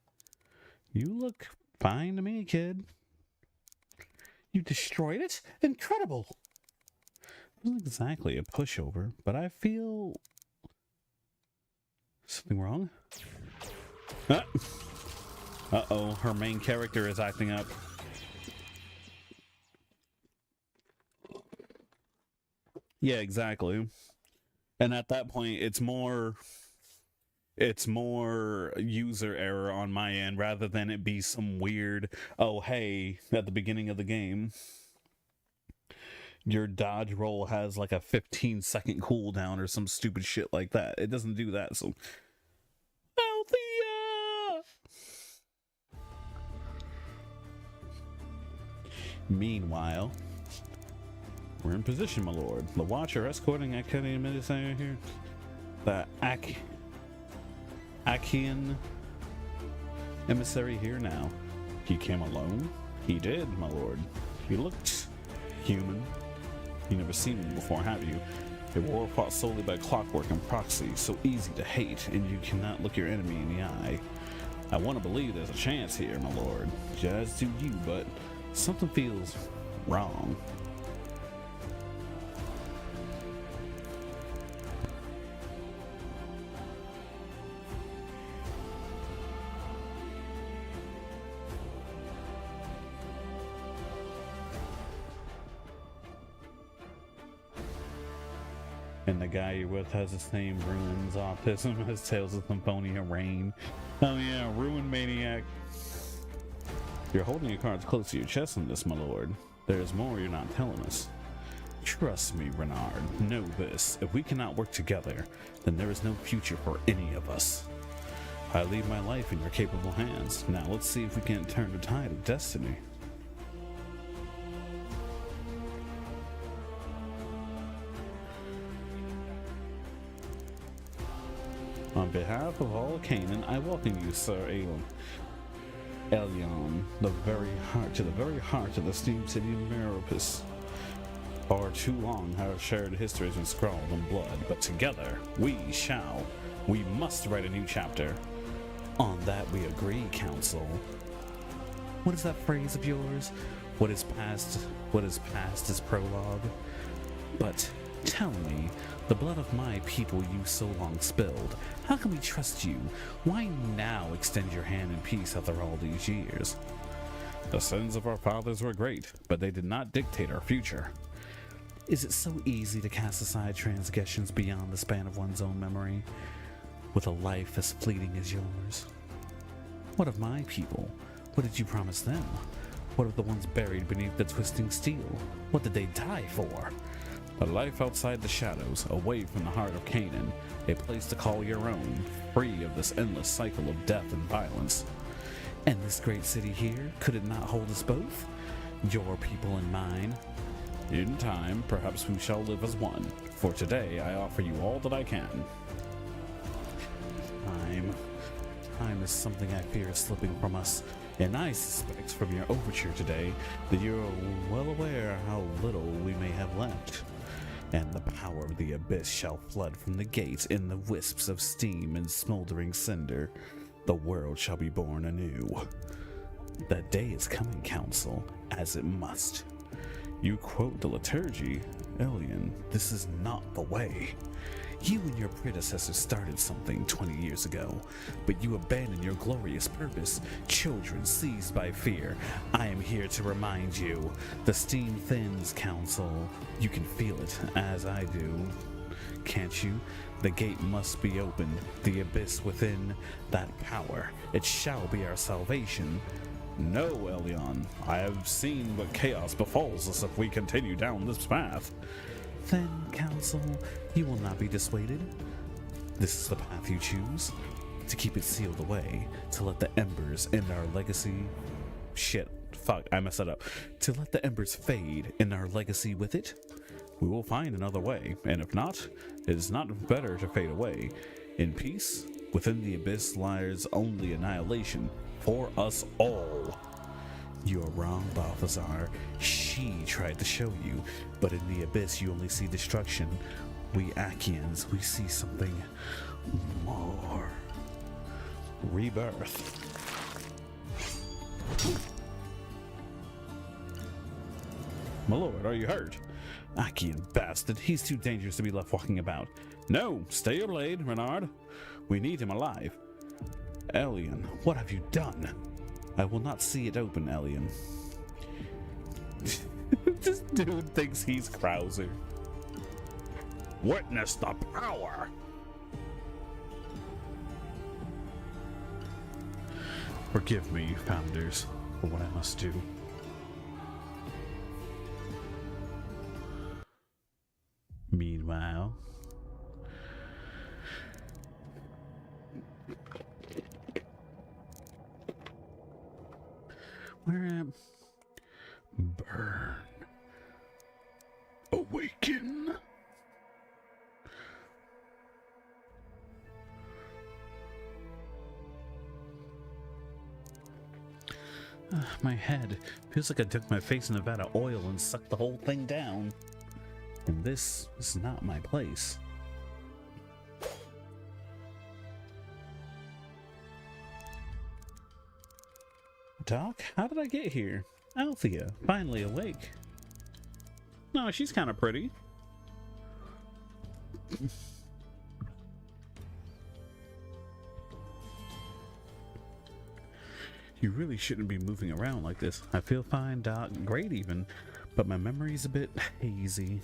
Speaker 1: You look fine to me, kid. You destroyed it? Incredible! It wasn't exactly a pushover, but I feel... Something wrong? Ah. Uh-oh, her main character is acting up. Yeah, exactly. And at that point, it's more user error on my end rather than it be some weird, oh, hey, at the beginning of the game, your dodge roll has like a 15-second cooldown or some stupid shit like that. It doesn't do that, so... Althea! Meanwhile, we're in position, my lord. The Watcher escorting Acadian Military here. The Achaean emissary here now. He came alone? He did, my lord. He looked human. You never seen him before, have you? A war fought solely by clockwork and proxy, so easy to hate, and you cannot look your enemy in the eye. I want to believe there's a chance here, my lord. As do you, but something feels wrong. And the guy you're with has the same ruins, autism, has tales of symphonia rain. Oh yeah, ruin maniac. You're holding your cards close to your chest on this, my lord. There's more you're not telling us. Trust me, Renard. Know this. If we cannot work together, then there is no future for any of us. I leave my life in your capable hands. Now let's see if we can't turn the tide of destiny. On behalf of all Canaan, I welcome you, Sir Elion, to the very heart of the steam city of Meropis. For too long our shared history has been scrawled in blood, but together we must write a new chapter. On that we agree, Council. What is that phrase of yours? What is past is prologue. But tell me, the blood of my people you so long spilled, how can we trust you? Why now extend your hand in peace after all these years? The sins of our fathers were great, but they did not dictate our future. Is it so easy to cast aside transgressions beyond the span of one's own memory, with a life as fleeting as yours? What of my people? What did you promise them? What of the ones buried beneath the twisting steel? What did they die for? A life outside the shadows, away from the heart of Canaan, a place to call your own, free of this endless cycle of death and violence. And this great city here, could it not hold us both? Your people and mine? In time, perhaps we shall live as one. For today, I offer you all that I can. Time is something I fear is slipping from us. And I suspect from your overture today that you're well aware how little we may have left. And the power of the abyss shall flood from the gates in the wisps of steam and smoldering cinder. The world shall be born anew. That day is coming, Council, as it must. You quote the liturgy, Elion. This is not the way. You and your predecessors started something 20 years ago, but you abandoned your glorious purpose, children seized by fear. I am here to remind you, the steam thins, Council. You can feel it, as I do. Can't you? The gate must be opened, the abyss within, that power. It shall be our salvation. No, Elion. I have seen what chaos befalls us if we continue down this path. Then, Council, you will not be dissuaded. This is the path you choose. To keep it sealed away, to let the embers end our legacy... Shit, fuck, I messed that up. To let the embers fade and our legacy with it? We will find another way, and if not, it is not better to fade away. In peace, within the abyss lies only annihilation for us all. You are wrong, Balthazar. She tried to show you, but in the abyss you only see destruction. We Achaeans, we see something more. Rebirth. My lord, are you hurt? Achaean bastard, he's too dangerous to be left walking about. No, stay your blade, Renard. We need him alive. Elian, what have you done? I will not see it open, Elian. This dude thinks he's Krauser. Witness the power! Forgive me, Founders, for what I must do. Meanwhile... Where am... Burn. Awaken. My head feels like I took my face in a vat of oil and sucked the whole thing down. And this is not my place. Doc, how did I get here? Althea, finally awake. No, she's kind of pretty. You really shouldn't be moving around like this. I feel fine, Doc, great even, but my memory's a bit hazy.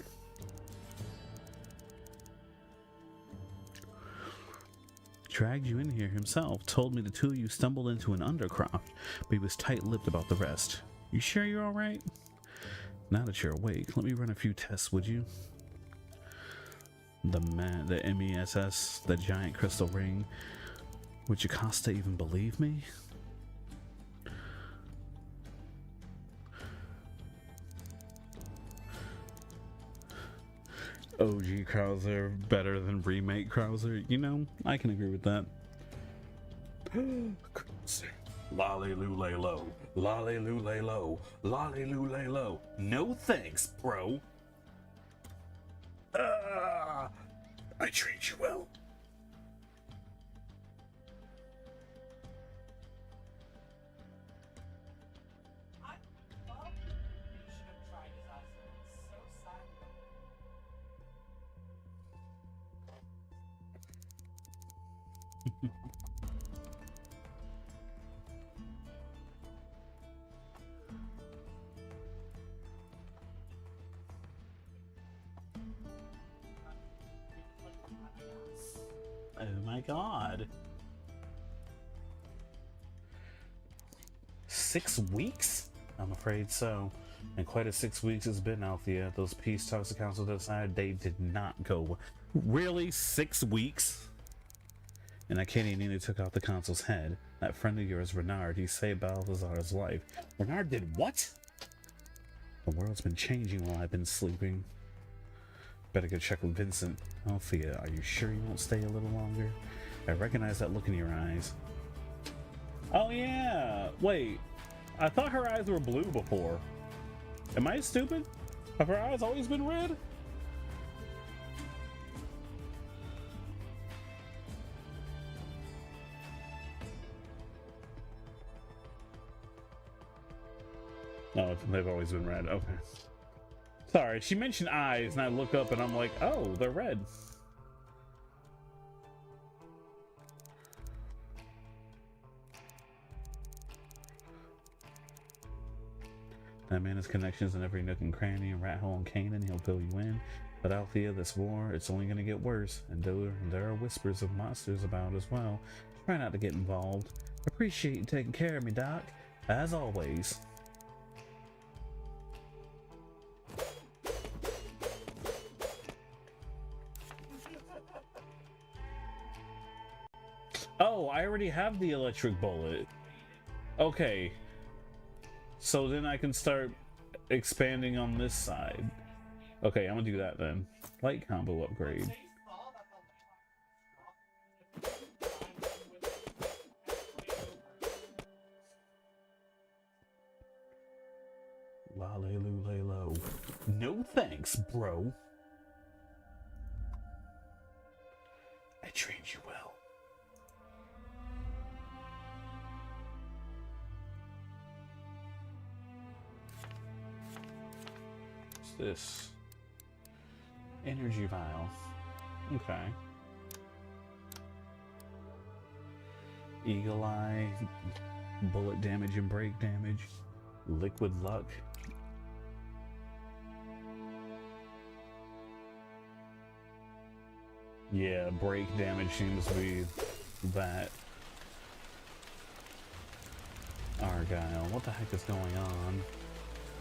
Speaker 1: Dragged you in here himself, told me the two of you stumbled into an undercroft, but he was tight-lipped about the rest. You sure you're alright? Now that you're awake, let me run a few tests, would you? The MESS, the giant crystal ring. Would Jocasta even believe me? OG Krauser better than remake Krauser. You know, I can agree with that. Lolly-loo-lay-low. Lolly-loo-lay-low. Lolly-loo-lay-low. No thanks, bro. I treat you well. Oh my god. 6 weeks? I'm afraid so. And quite a 6 weeks it's been, Althea. Those peace talks the council decided they did not go. Really? 6 weeks? And Achaean nearly took out the consul's head. That friend of yours, Renard, he saved Balthazar's life. Renard did what? The world's been changing while I've been sleeping. Better go check with Vincent. Althea, are you sure you won't stay a little longer? I recognize that look in your eyes. Oh yeah! Wait, I thought her eyes were blue before. Am I stupid? Have her eyes always been red? No, they've always been red. Okay. Sorry, she mentioned eyes, and I look up and I'm like, oh, they're red. That man has connections in every nook and cranny and rat hole in Canaan. He'll fill you in. But Althea, this war, it's only going to get worse. And there are whispers of monsters about as well. Try not to get involved. Appreciate you taking care of me, Doc. As always. Oh, I already have the electric bullet. Okay. So then I can start expanding on this side. Okay, I'm gonna do that then. Light combo upgrade. Lay-low. No thanks, bro. I trained you well. What's this? Energy vial. Okay. Eagle eye, bullet damage and break damage, liquid luck. Yeah, break damage seems to be that. Argyle, what the heck is going on?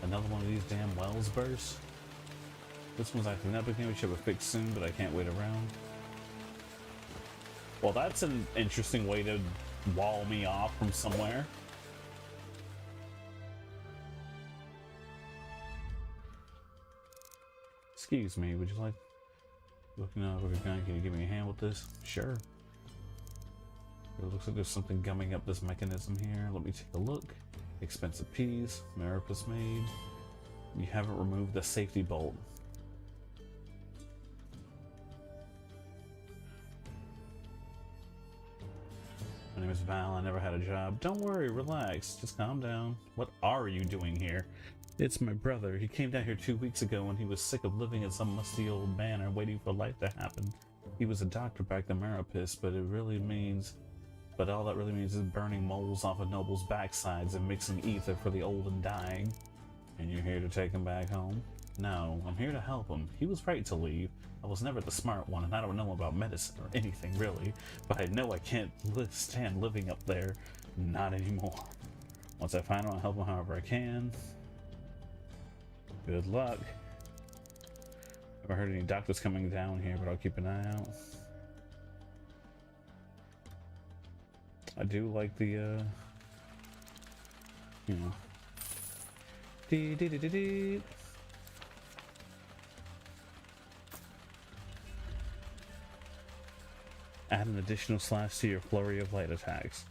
Speaker 1: Another one of these damn wells bursts? This one's acting up again, we should have a fix soon, but I can't wait around. Well, that's an interesting way to wall me off from somewhere. Excuse me, would you like... Looking over the gun, can you give me a hand with this? Sure. It looks like there's something gumming up this mechanism here. Let me take a look. Expensive piece. Maripus made. You haven't removed the safety bolt. My name is Val. I never had a job. Don't worry, relax. Just calm down. What are you doing here? It's my brother. He came down here 2 weeks ago when he was sick of living in some musty old manor waiting for life to happen. He was a doctor back in Maripus, but all that really means is burning moles off a noble's backsides and mixing ether for the old and dying. And you're here to take him back home? No, I'm here to help him. He was right to leave. I was never the smart one, and I don't know about medicine or anything really, but I know I can't stand living up there. Not anymore. Once I find him, I'll help him however I can. Good luck. Haven't heard any doctors coming down here, but I'll keep an eye out. I do like the, you know. Dee. Add an additional slash to your flurry of light attacks.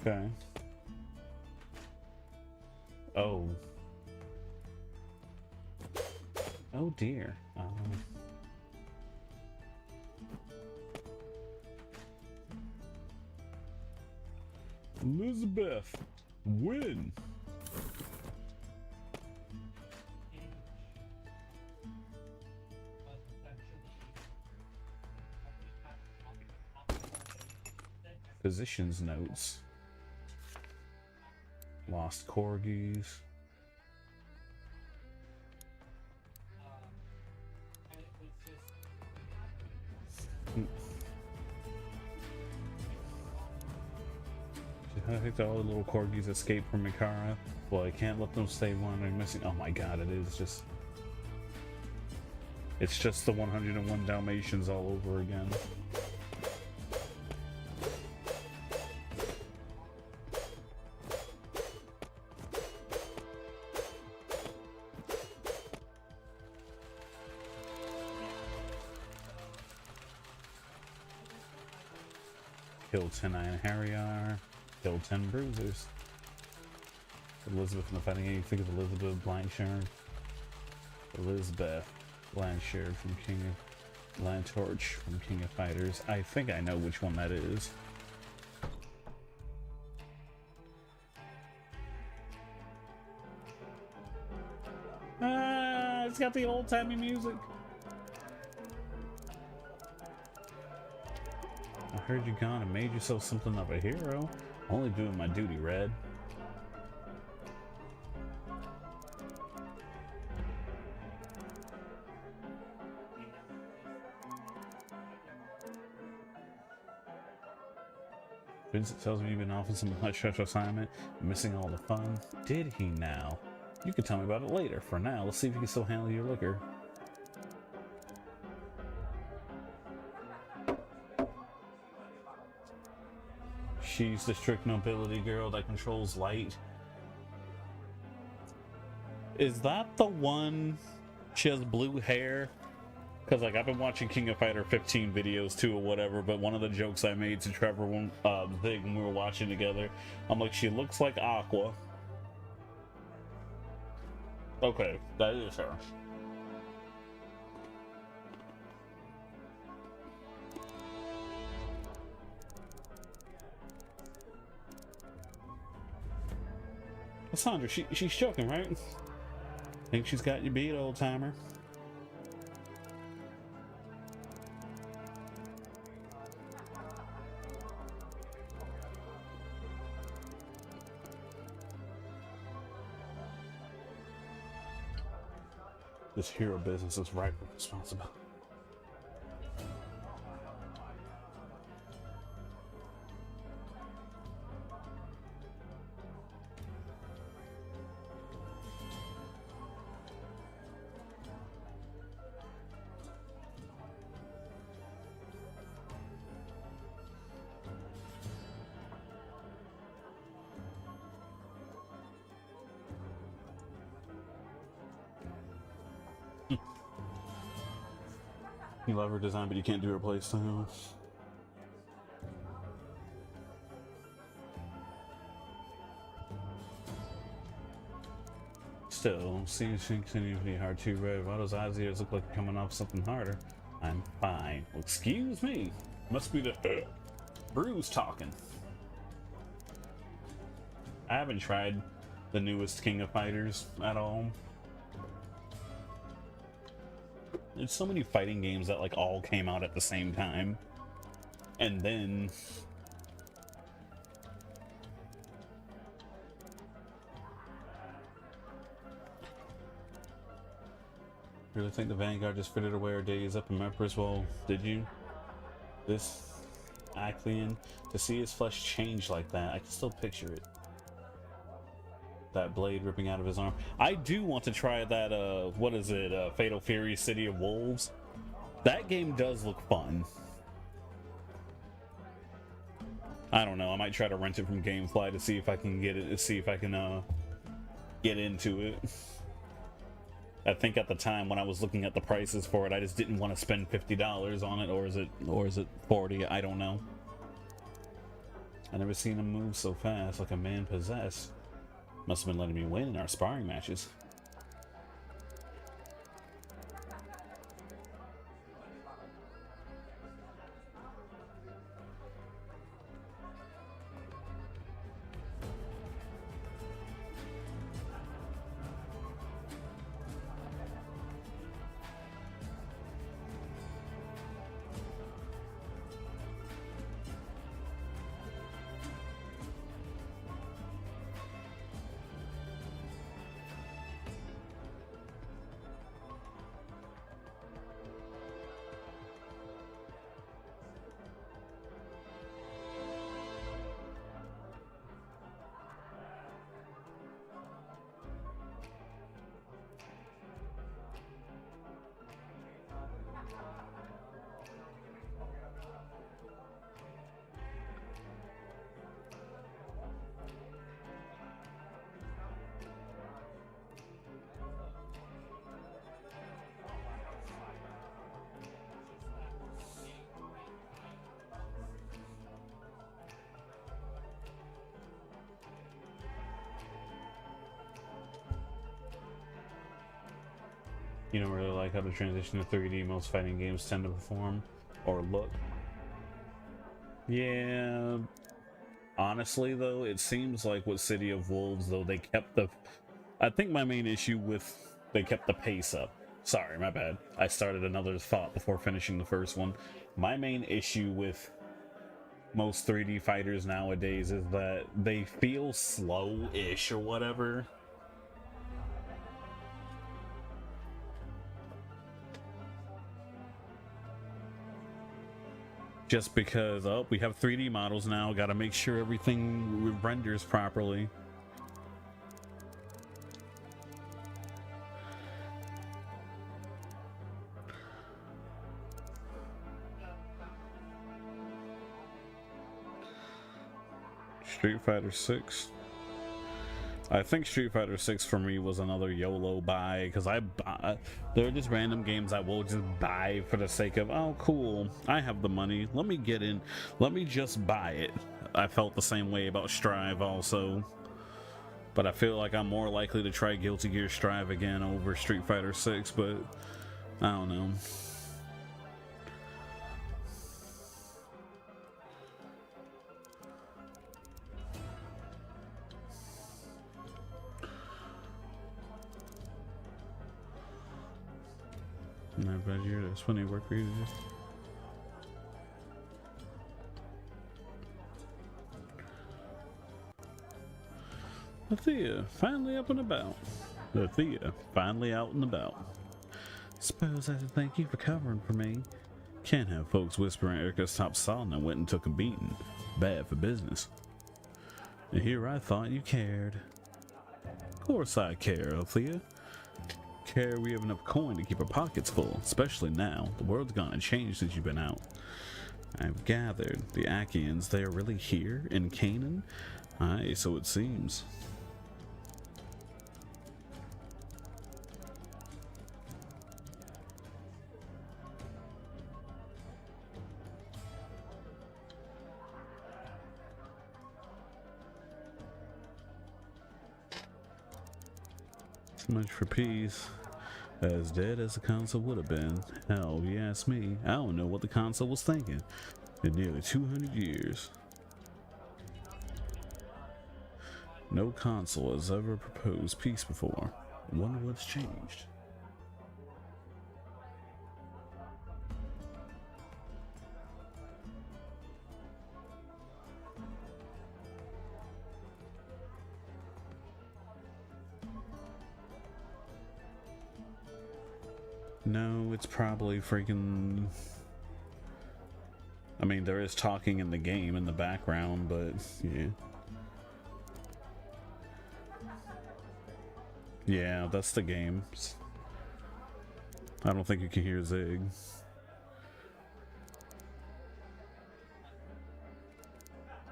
Speaker 1: Okay. Oh. Oh dear. Elizabeth, win. Physician's notes. Lost corgis. I think all the little corgis escaped from Mikara. Well, I can't let them stay wandering missing. Oh my god, it is just... It's just the 101 Dalmatians all over again. Kill 10 Iron Harrier. Kill 10 bruisers. Elizabeth in the fighting game. You think of Elizabeth Blanchard. Elizabeth Blanchard from King of Lantorch from King of Fighters. I think I know which one that is. Ah, it's got the old-timey music. I heard you gone and made yourself something of a hero. Only doing my duty, Red. Vincent tells me you've been off on some hush assignment, missing all the fun. Did he now? You can tell me about it later. For now, let's see if you can still handle your liquor. She's the strict nobility girl that controls light Is that the one? She has blue hair? Because, like, I've been watching King of Fighter 15 videos too or whatever, but one of the jokes I made to Trevor when we were watching together, I'm like, she looks like Aqua. Okay, that is her. Cassandra, she's joking, right? Think she's got you beat, old timer. This hero business is ripe with responsibility. You love her design, but you can't do her playstyle. Still, seems to continue to be hard to read. Why those eyes ears look like you're coming off something harder? I'm fine. Well, excuse me. Must be the Bruce talking. I haven't tried the newest King of Fighters at all. There's so many fighting games that like all came out at the same time, and then really think the Vanguard just fitted away our days up in Empress? Well, did you? This Aclean, to see his flesh change like that, I can still picture it. That blade ripping out of his arm. I do want to try that, what is it, Fatal Fury City of Wolves. That game does look fun. I don't know, I might try to rent it from Gamefly to see if I can get it, to see if I can, get into it. I think at the time when I was looking at the prices for it, I just didn't want to spend $50 on it, or is it 40? I don't know. I never seen him move so fast, like a man possessed. Must have been letting me win in our sparring matches. You don't really like how the transition to 3D most fighting games tend to perform or look. Yeah. Honestly, though, it seems like with City of Wolves, though, they kept the... I think my main issue with... They kept the pace up. Sorry, my bad. I started another thought before finishing the first one. My main issue with most 3D fighters nowadays is that they feel slow-ish or whatever. Just because, oh, we have 3D models now, gotta make sure everything renders properly. Street Fighter 6. I think Street Fighter 6 for me was another YOLO buy, because there are just random games I will just buy for the sake of, oh cool, I have the money, let me get in, let me just buy it. I felt the same way about Strive also, but I feel like I'm more likely to try Guilty Gear Strive again over Street Fighter 6, but I don't know. No, but there's plenty of work for you to do. Thea, finally up and about. Thea, finally out and about. Suppose I should thank you for covering for me. Can't have folks whispering Erica's top solid and went and took a beating. Bad for business. And here I thought you cared. Of course I care, Thea. Care we have enough coin to keep our pockets full, especially now. The world's gone and changed since you've been out. I've gathered the Achaeans, they are really here in Canaan? Aye, so it seems. So much for peace. As dead as the console would have been. Hell, if you ask me, I don't know what the console was thinking. In nearly 200 years. No console has ever proposed peace before. I wonder what's changed. No, it's probably freaking... I mean, there is talking in the game in the background, but yeah. Yeah, that's the game. I don't think you can hear Zig.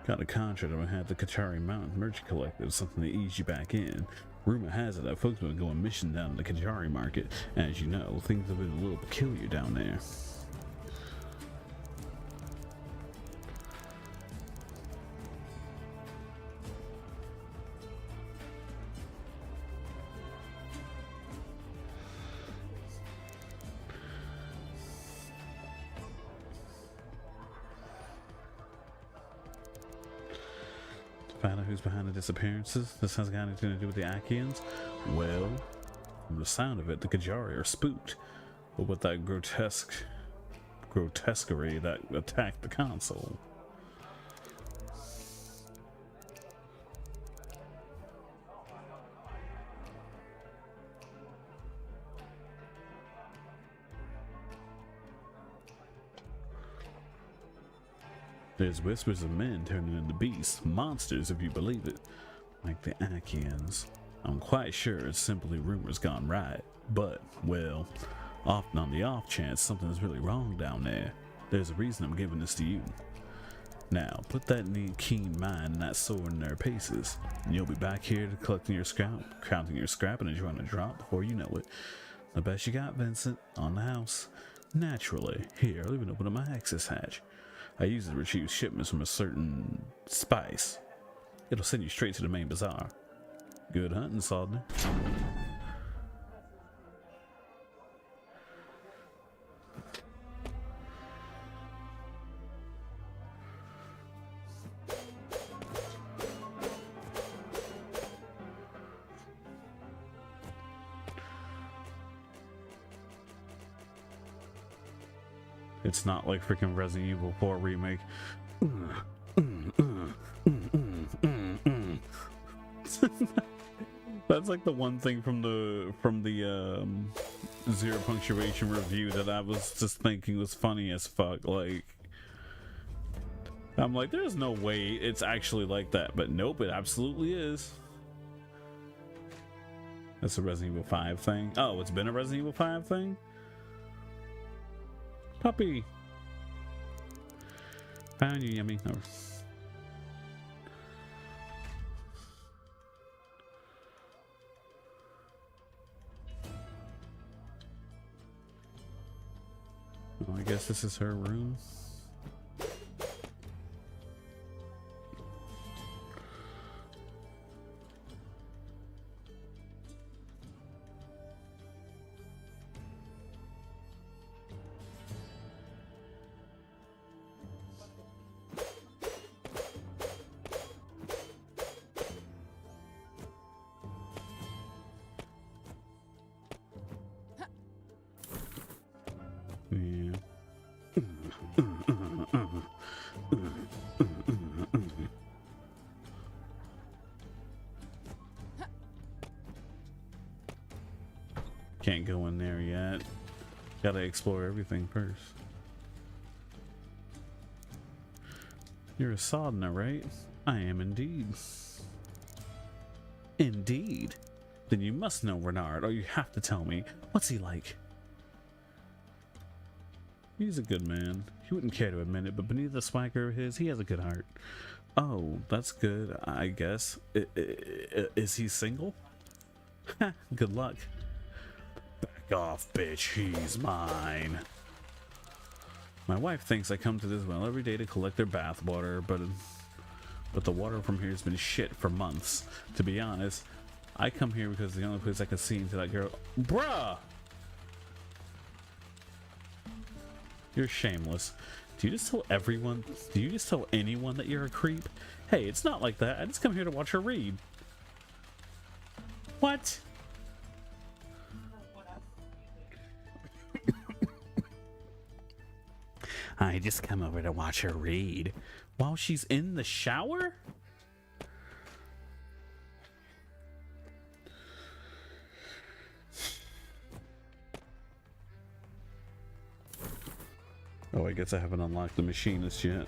Speaker 1: Got a contract to have the Kachari Mountain Merchant Collective, something to ease you back in. Rumor has it that folks have been going mission down to the Kachari market. As you know, things have been a little peculiar down there. Find out who's behind the disappearances. This has got anything to do with the Achaeans? Well, from the sound of it, the Kajari are spooked. But with that grotesquerie that attacked the console. There's whispers of men turning into beasts, monsters if you believe it, like the Achaeans. I'm quite sure it's simply rumors gone right, but, well, often on the off chance something's really wrong down there, there's a reason I'm giving this to you. Now, put that keen mind and that sword in their paces, and you'll be back here to collecting your scrap, counting your scrap and enjoying a drop before you know it. The best you got, Vincent, on the house. Naturally. Here, I'll even open up my access hatch. I use it to retrieve shipments from a certain spice. It'll send you straight to the main bazaar. Good hunting, Sodner. It's not like freaking Resident Evil 4 remake. That's like the one thing from the zero punctuation review that I was just thinking was funny as fuck. Like, I'm like, there's no way it's actually like that, but nope, it absolutely is. That's a Resident Evil 5 thing. Oh, it's been a Resident Evil 5 thing? Puppy. Found you, yummy. Oh. I guess this is her room. Yeah. Can't go in there yet. Gotta explore everything first. You're a Soldner, right? I am indeed. Indeed? Then you must know Renard, or you have to tell me. What's he like? He's a good man. He wouldn't care to admit it, but beneath the swagger of his, he has a good heart. Oh, that's good, I guess. Is he single? Good luck. Back off, bitch. He's mine. My wife thinks I come to this well every day to collect their bathwater, but the water from here has been shit for months. To be honest, I come here because the only place I can see into that girl. Bruh! You're shameless. Do you just tell everyone? Do you just tell anyone that you're a creep? Hey, it's not like that. I just come here to watch her read. What? I just come over to watch her read while she's in the shower? Oh, I guess I haven't unlocked the machinist yet.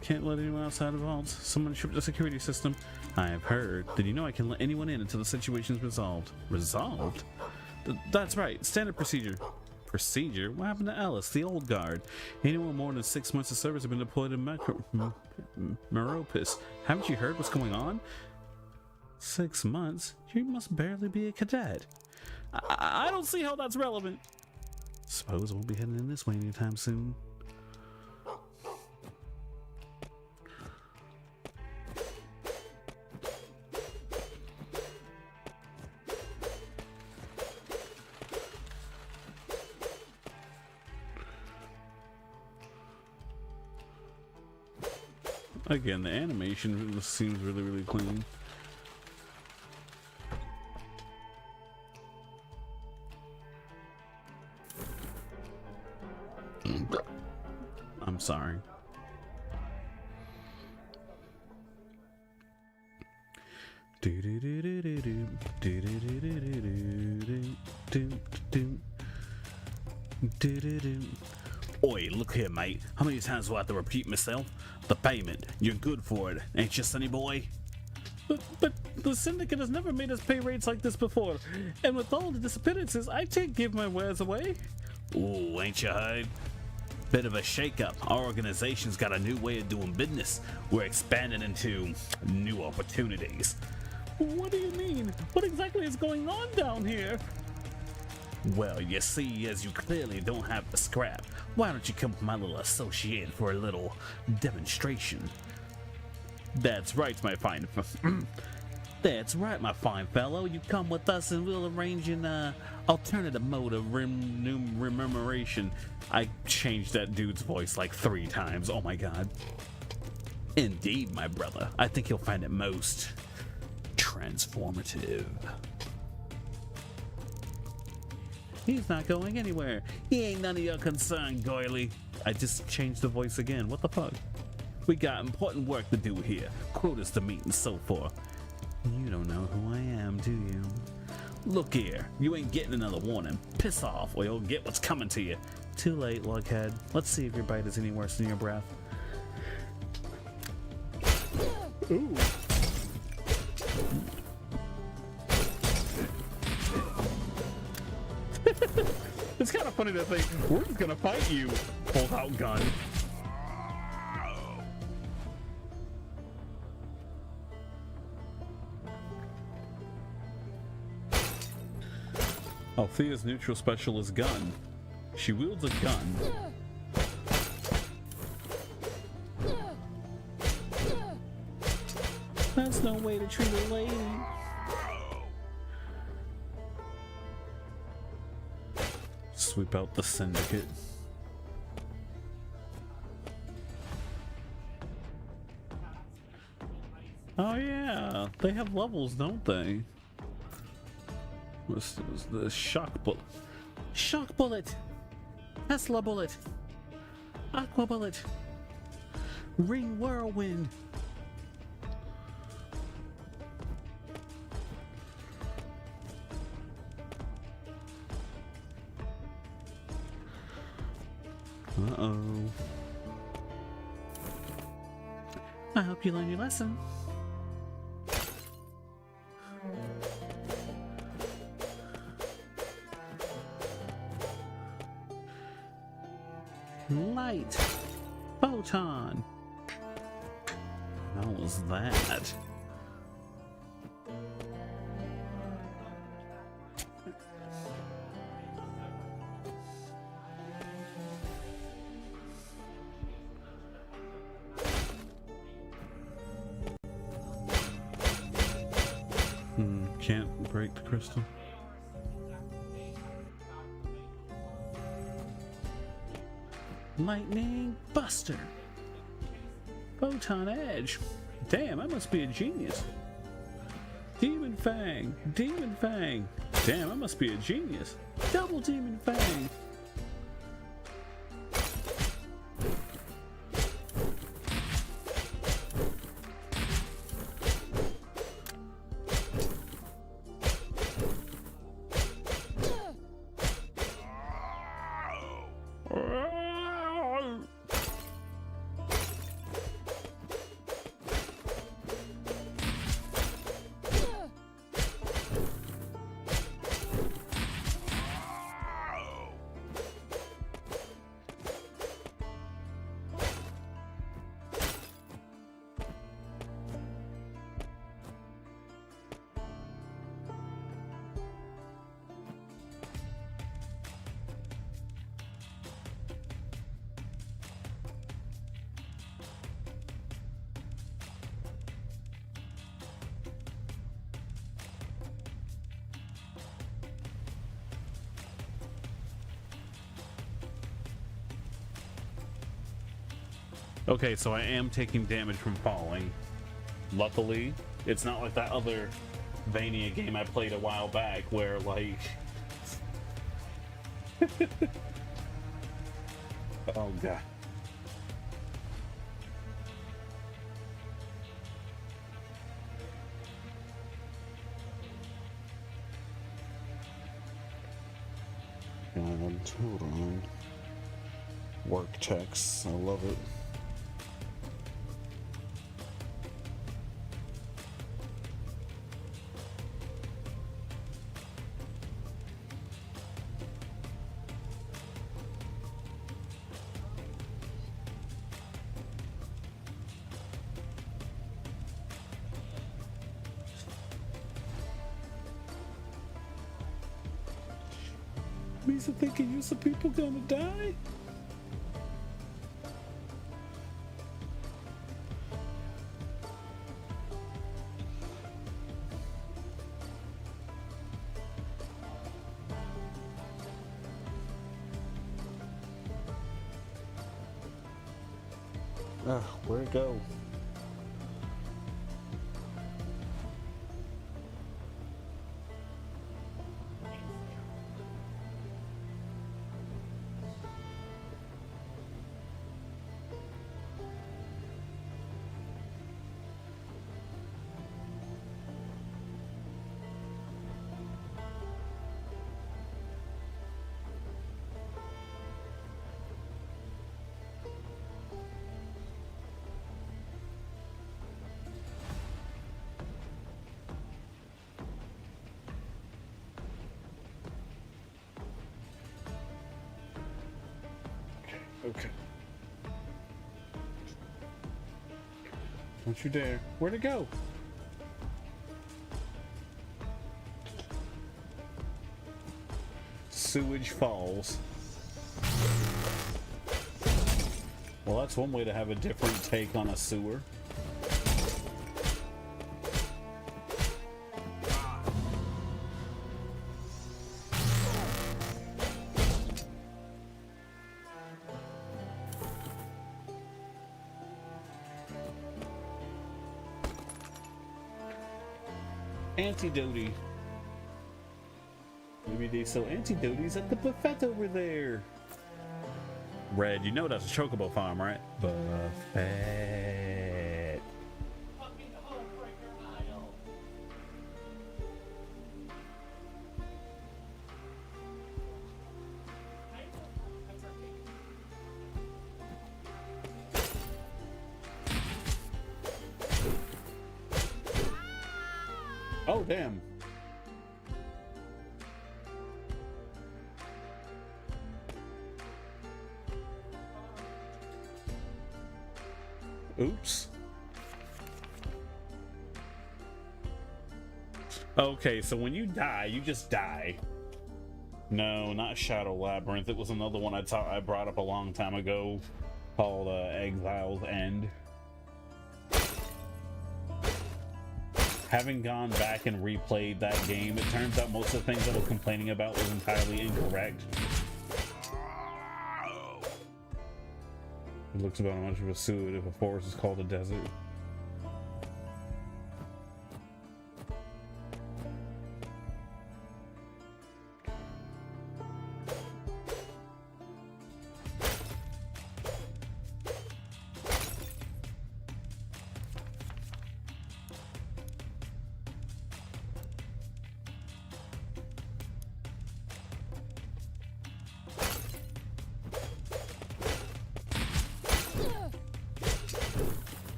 Speaker 1: Can't let anyone outside the vaults. Someone tripped the security system. I have heard. Did you know I can let anyone in until the situation's resolved? Resolved? That's right. Standard procedure. Procedure? What happened to Ellis, the old guard? Anyone more than 6 months of service have been deployed in Meropis. Haven't you heard what's going on? 6 months? You must barely be a cadet. I don't see how that's relevant. Suppose I won't be heading in this way anytime soon. Again, the animation seems really, really clean. I'm sorry. Oi, look here, mate. How many times do I have to repeat myself? The payment. You're good for it, ain't you, sonny boy? But the syndicate has never made us pay rates like this before. And with all the disappearances, I can't give my wares away. Ooh, ain't you heard? Bit of a shake-up. Our organization's got a new way of doing business. We're expanding into new opportunities. What do you mean? What exactly is going on down here? Well, you see, as you clearly don't have the scrap, why don't you come with my little associate for a little demonstration? That's right, my fine. That's right, my fine fellow. You come with us and we'll arrange an alternative mode of remuneration. I changed that dude's voice like 3 times. Oh my god. Indeed, my brother. I think you'll find it most transformative. He's not going anywhere. He ain't none of your concern, Goily. I just changed the voice again. What the fuck? We got important work to do here. Quotas to meet and so forth. You don't know who I am, do you? Look here. You ain't getting another warning. Piss off or you'll get what's coming to you. Too late, lughead. Let's see if your bite is any worse than your breath. Ooh. It's kind of funny to think we're just gonna fight you. Pull out gun. Althea's neutral special is gun. She wields a gun. That's no way to treat a lady. Sweep out the syndicate. Oh yeah, they have levels, don't they? This is the shock bullet. Shock bullet! Tesla bullet! Aqua bullet! Ring whirlwind! Uh-oh. I hope you learn your lesson. Light. Photon. How was that? Can't break the crystal. Lightning Buster. Photon Edge. Damn, I must be a genius. Demon Fang. Demon Fang. Damn, I must be a genius. Double Demon Fang. Okay, so I am taking damage from falling. Luckily, it's not like that other Vania game I played a while back where, like... Oh, God. God, hold on. Work text, I love it. Means that thinking you some people gonna die? Where'd it go? Okay. Don't you dare. Where'd it go? sewage falls. Well, that's one way to have a different take on a sewer. Antidote. Maybe they sell antidotes at the buffet over there. Red, you know that's a chocobo farm, right? Buffet. Oh, damn. Oops. Okay, so when you die, you just die. No, not Shadow Labyrinth. It was another one I brought up a long time ago called Exile's End. Having gone back and replayed that game, it turns out most of the things I was complaining about was entirely incorrect. It looks about how much of a suit if a forest is called a desert.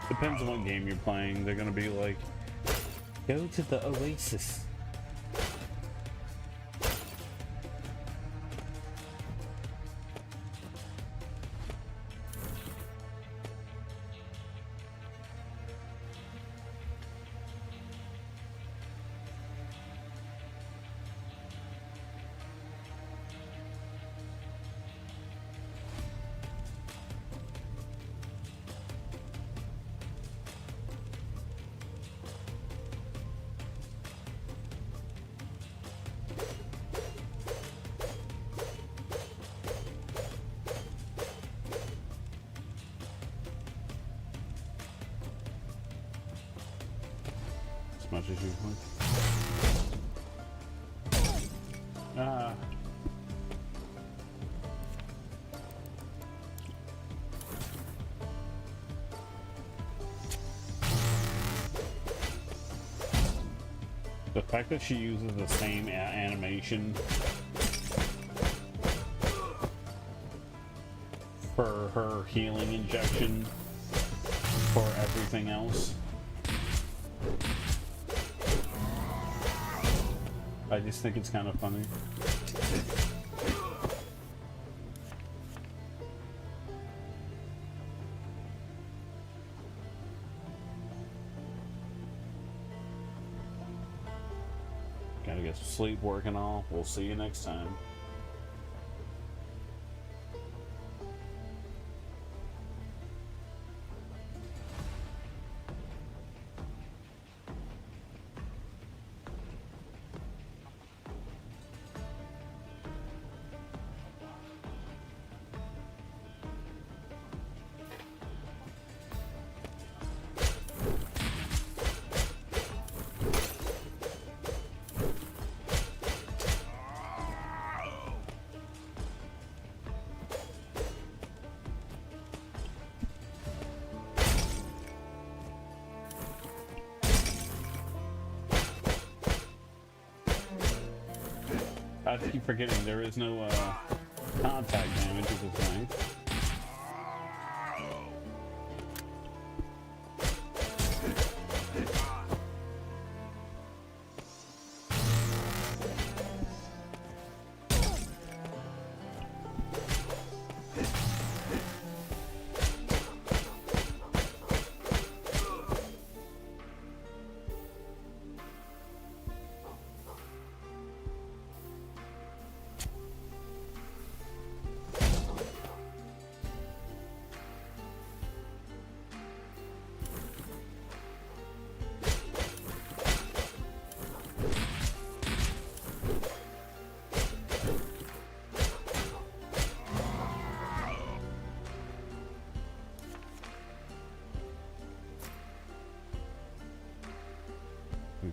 Speaker 1: Depends on what game you're playing. They're gonna be like, go to the Oasis. Much as you want. The fact that she uses the same animation for her healing injection for everything else. I just think it's kind of funny. Gotta get some sleep, working all. We'll see you next time. I keep forgetting there is no contact damage with this thing.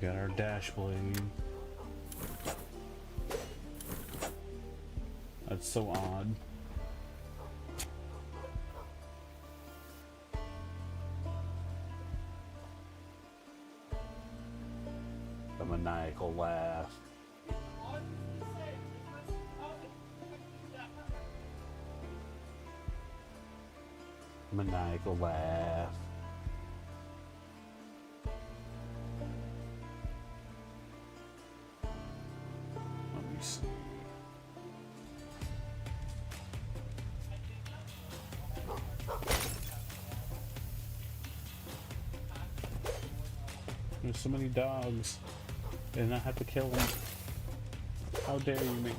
Speaker 1: got our dash blade. That's so odd. The maniacal laugh. Maniacal laugh. Let me see. There's so many dogs, and I have to kill them. How dare you me?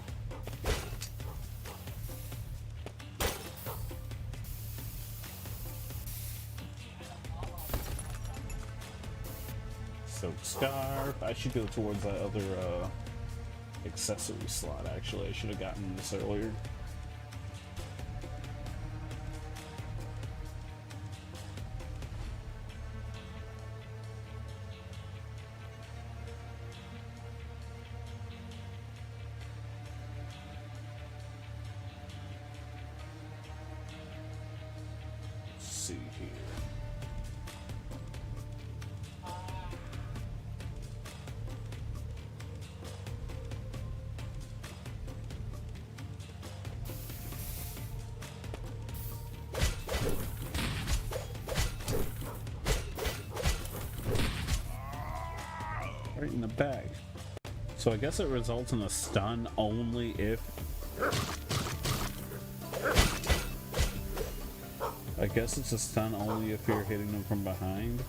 Speaker 1: Soap scarf. I should go towards that other accessory slot. Actually, I should have gotten this earlier. See here. Right in the bag. So I guess it results in a stun only if I guess it's a stun only if you're hitting them from behind.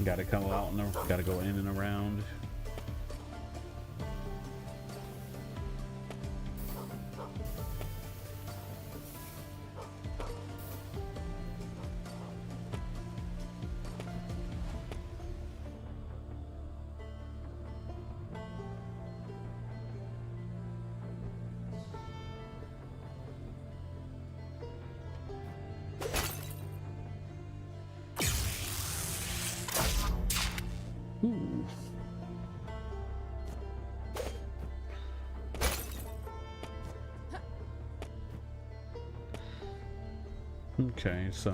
Speaker 1: Gotta come out and gotta go in and around. Ooh. Okay, so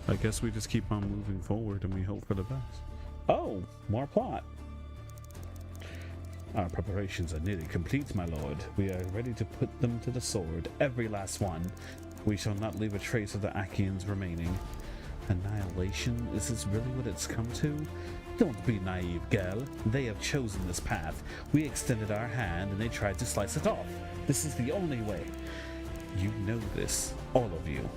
Speaker 1: I guess we just keep on moving forward and we hope for the best. Oh, more plot. Our preparations are nearly complete, my lord. We are ready to put them to the sword, every last one. We shall not leave a trace of the Achaeans remaining. Annihilation? Is this really what it's come to? Don't be naive, girl. They have chosen this path. We extended our hand and they tried to slice it off. This is the only way. You know this, all of you.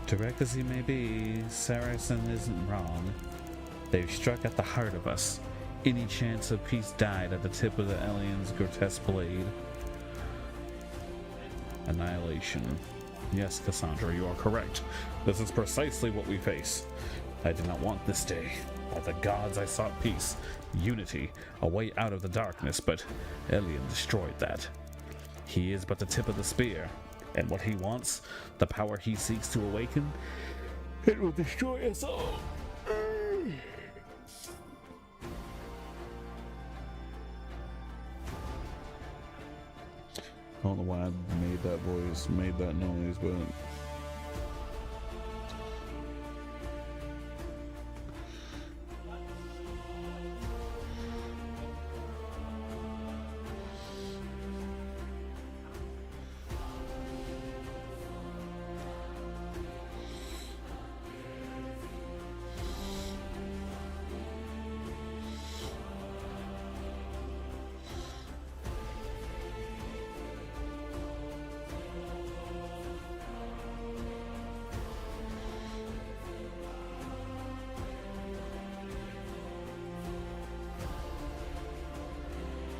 Speaker 1: Direct as he may be, Saracen isn't wrong. They've struck at the heart of us. Any chance of peace died at the tip of the alien's grotesque blade. Annihilation. Yes, Cassandra, you are correct. This is precisely what we face. I did not want this day. By the gods, I sought peace, unity, a way out of the darkness, but Elian destroyed that. He is but the tip of the spear, and what he wants, the power he seeks to awaken, it will destroy us all. I don't know why I made that voice, made that noise, but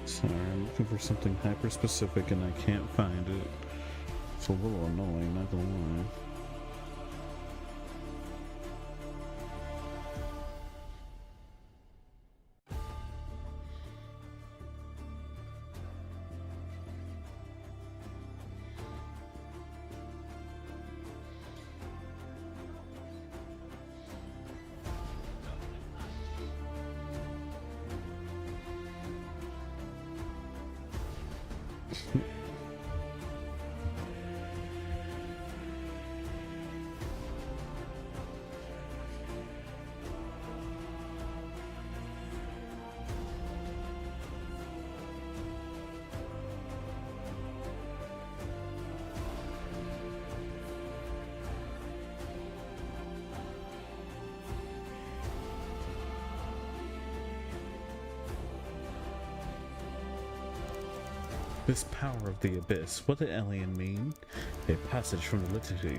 Speaker 1: sorry, I'm looking for something hyper specific and I can't find it. It's a little annoying, not gonna lie. This power of the abyss, what did alien mean? A passage from the liturgy.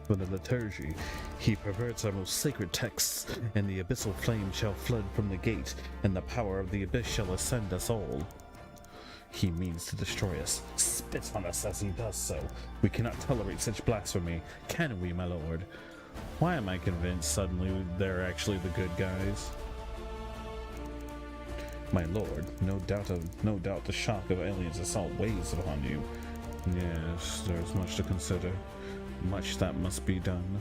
Speaker 1: From the liturgy, he perverts our most sacred texts, and the abyssal flame shall flood from the gate, and the power of the abyss shall ascend us all. He means to destroy us. Spit on us as he does so. We cannot tolerate such blasphemy, can we, my lord? Why am I convinced suddenly they're actually the good guys? My lord, no doubt the shock of aliens' assault weighs upon you. Yes, there's much to consider. Much that must be done.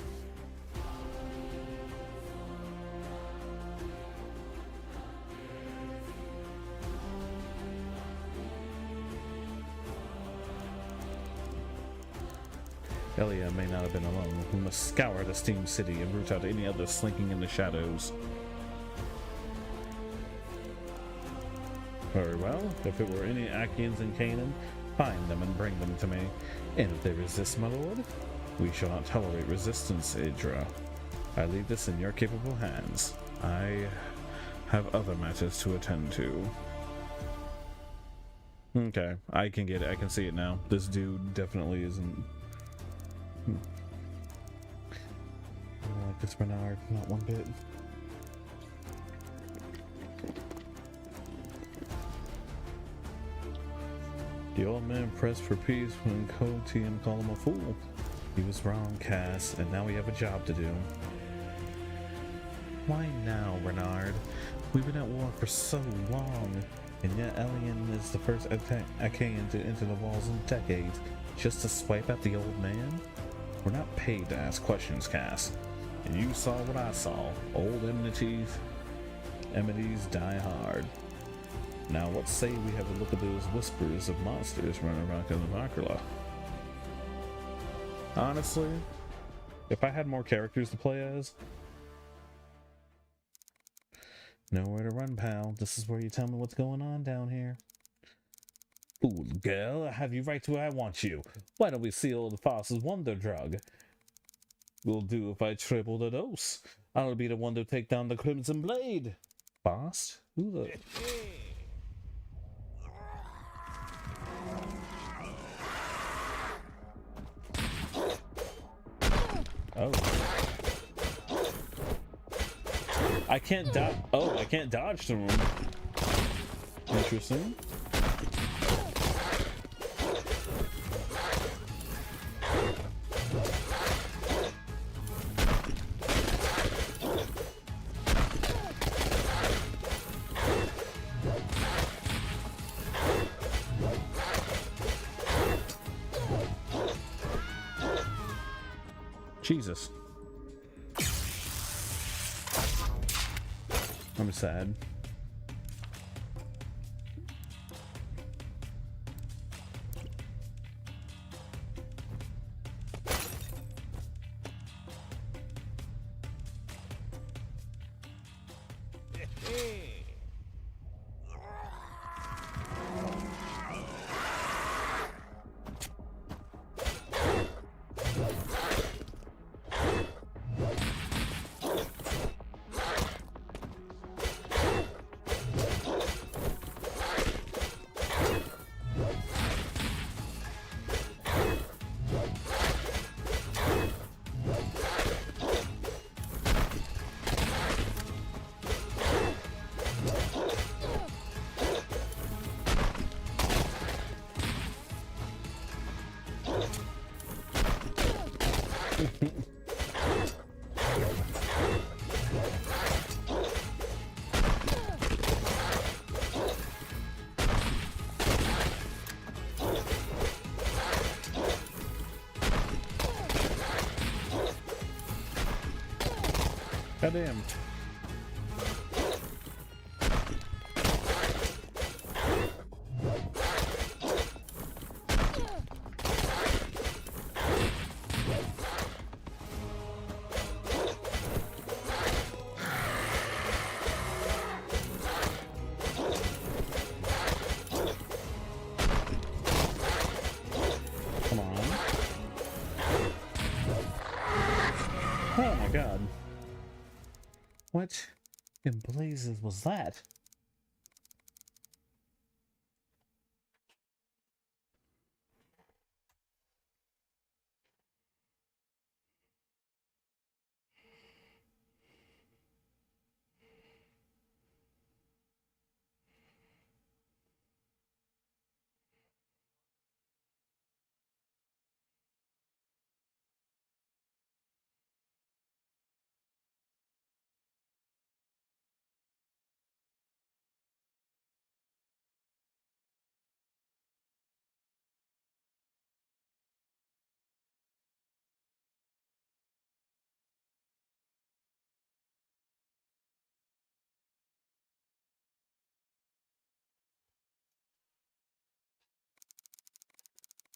Speaker 1: Elia may not have been alone. We must scour the steam city and root out any others slinking in the shadows. Very well. If it were any Achaeans in Canaan, find them and bring them to me. And if they resist, my lord, we shall not tolerate resistance, Idra. I leave this in your capable hands. I have other matters to attend to. Okay, I can get it. I can see it now. This dude definitely isn't... I don't like this Bernard, not one bit. The old man pressed for peace when Kotian called him a fool. He was wrong, Cass, and now we have a job to do. Why now, Bernard? We've been at war for so long, and yet Elian is the first Achaean to enter the walls in decades, just to swipe at the old man? We're not paid to ask questions, Cass. And you saw what I saw. Old enmities die hard. Now let's say we have a look at those whispers of monsters running around in the Makala. Honestly, if I had more characters to play as... Nowhere to run, pal. This is where you tell me what's going on down here. Fool girl, I have you right to where I want you. Why don't we see old Foss's wonder drug? Will do if I triple the dose. I'll be the one to take down the Crimson Blade. Foss? Who the... Oh. I can't dodge. Oh, I can't dodge through him. Interesting. Jesus. I'm sad. Goddamn. What in blazes was that?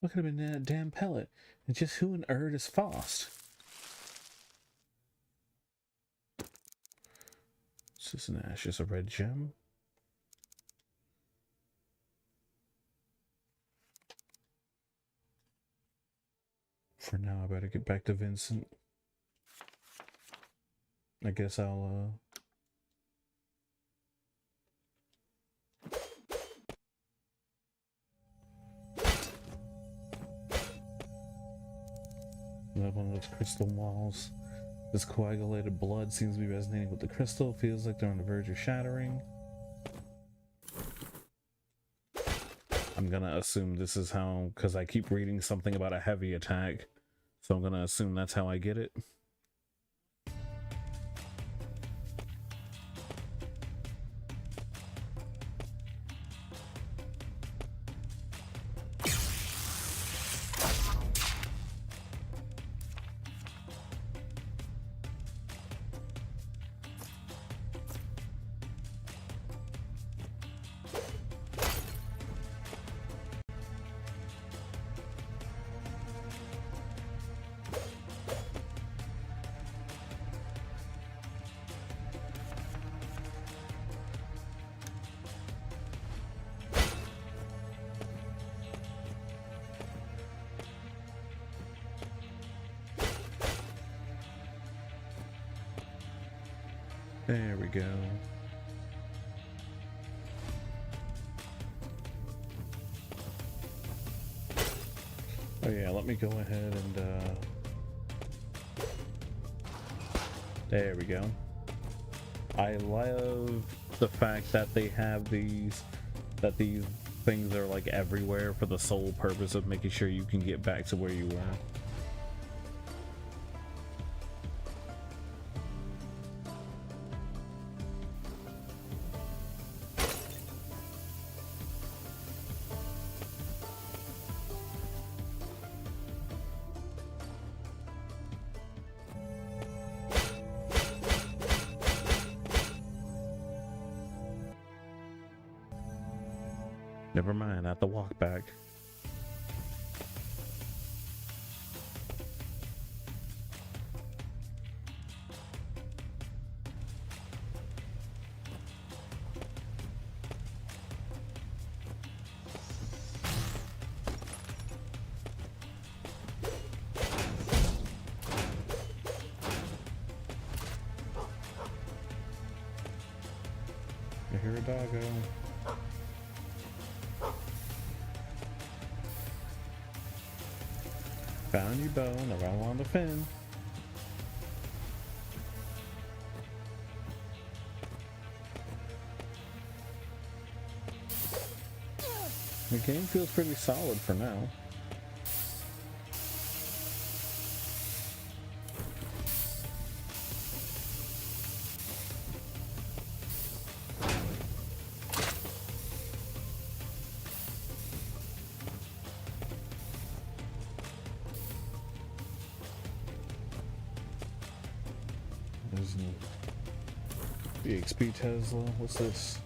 Speaker 1: What could have been that damn pellet? And just who on earth is Faust? It's just an ash, just a red gem. For now, I better get back to Vincent. I guess I'll, one of those crystal walls. This coagulated blood seems to be resonating with the crystal. Feels like they're on the verge of shattering. I'm gonna assume this is how, because I keep reading something about a heavy attack. So I'm gonna assume that's how I get it. There we go. Oh yeah, let me go ahead and there we go. I love the fact that they have these things are like everywhere for the sole purpose of making sure you can get back to where you were. Never mind, I have to walk back. I hear a doggo. Found your bone around the fin. The game feels pretty solid for now. The XP Tesla, what's this?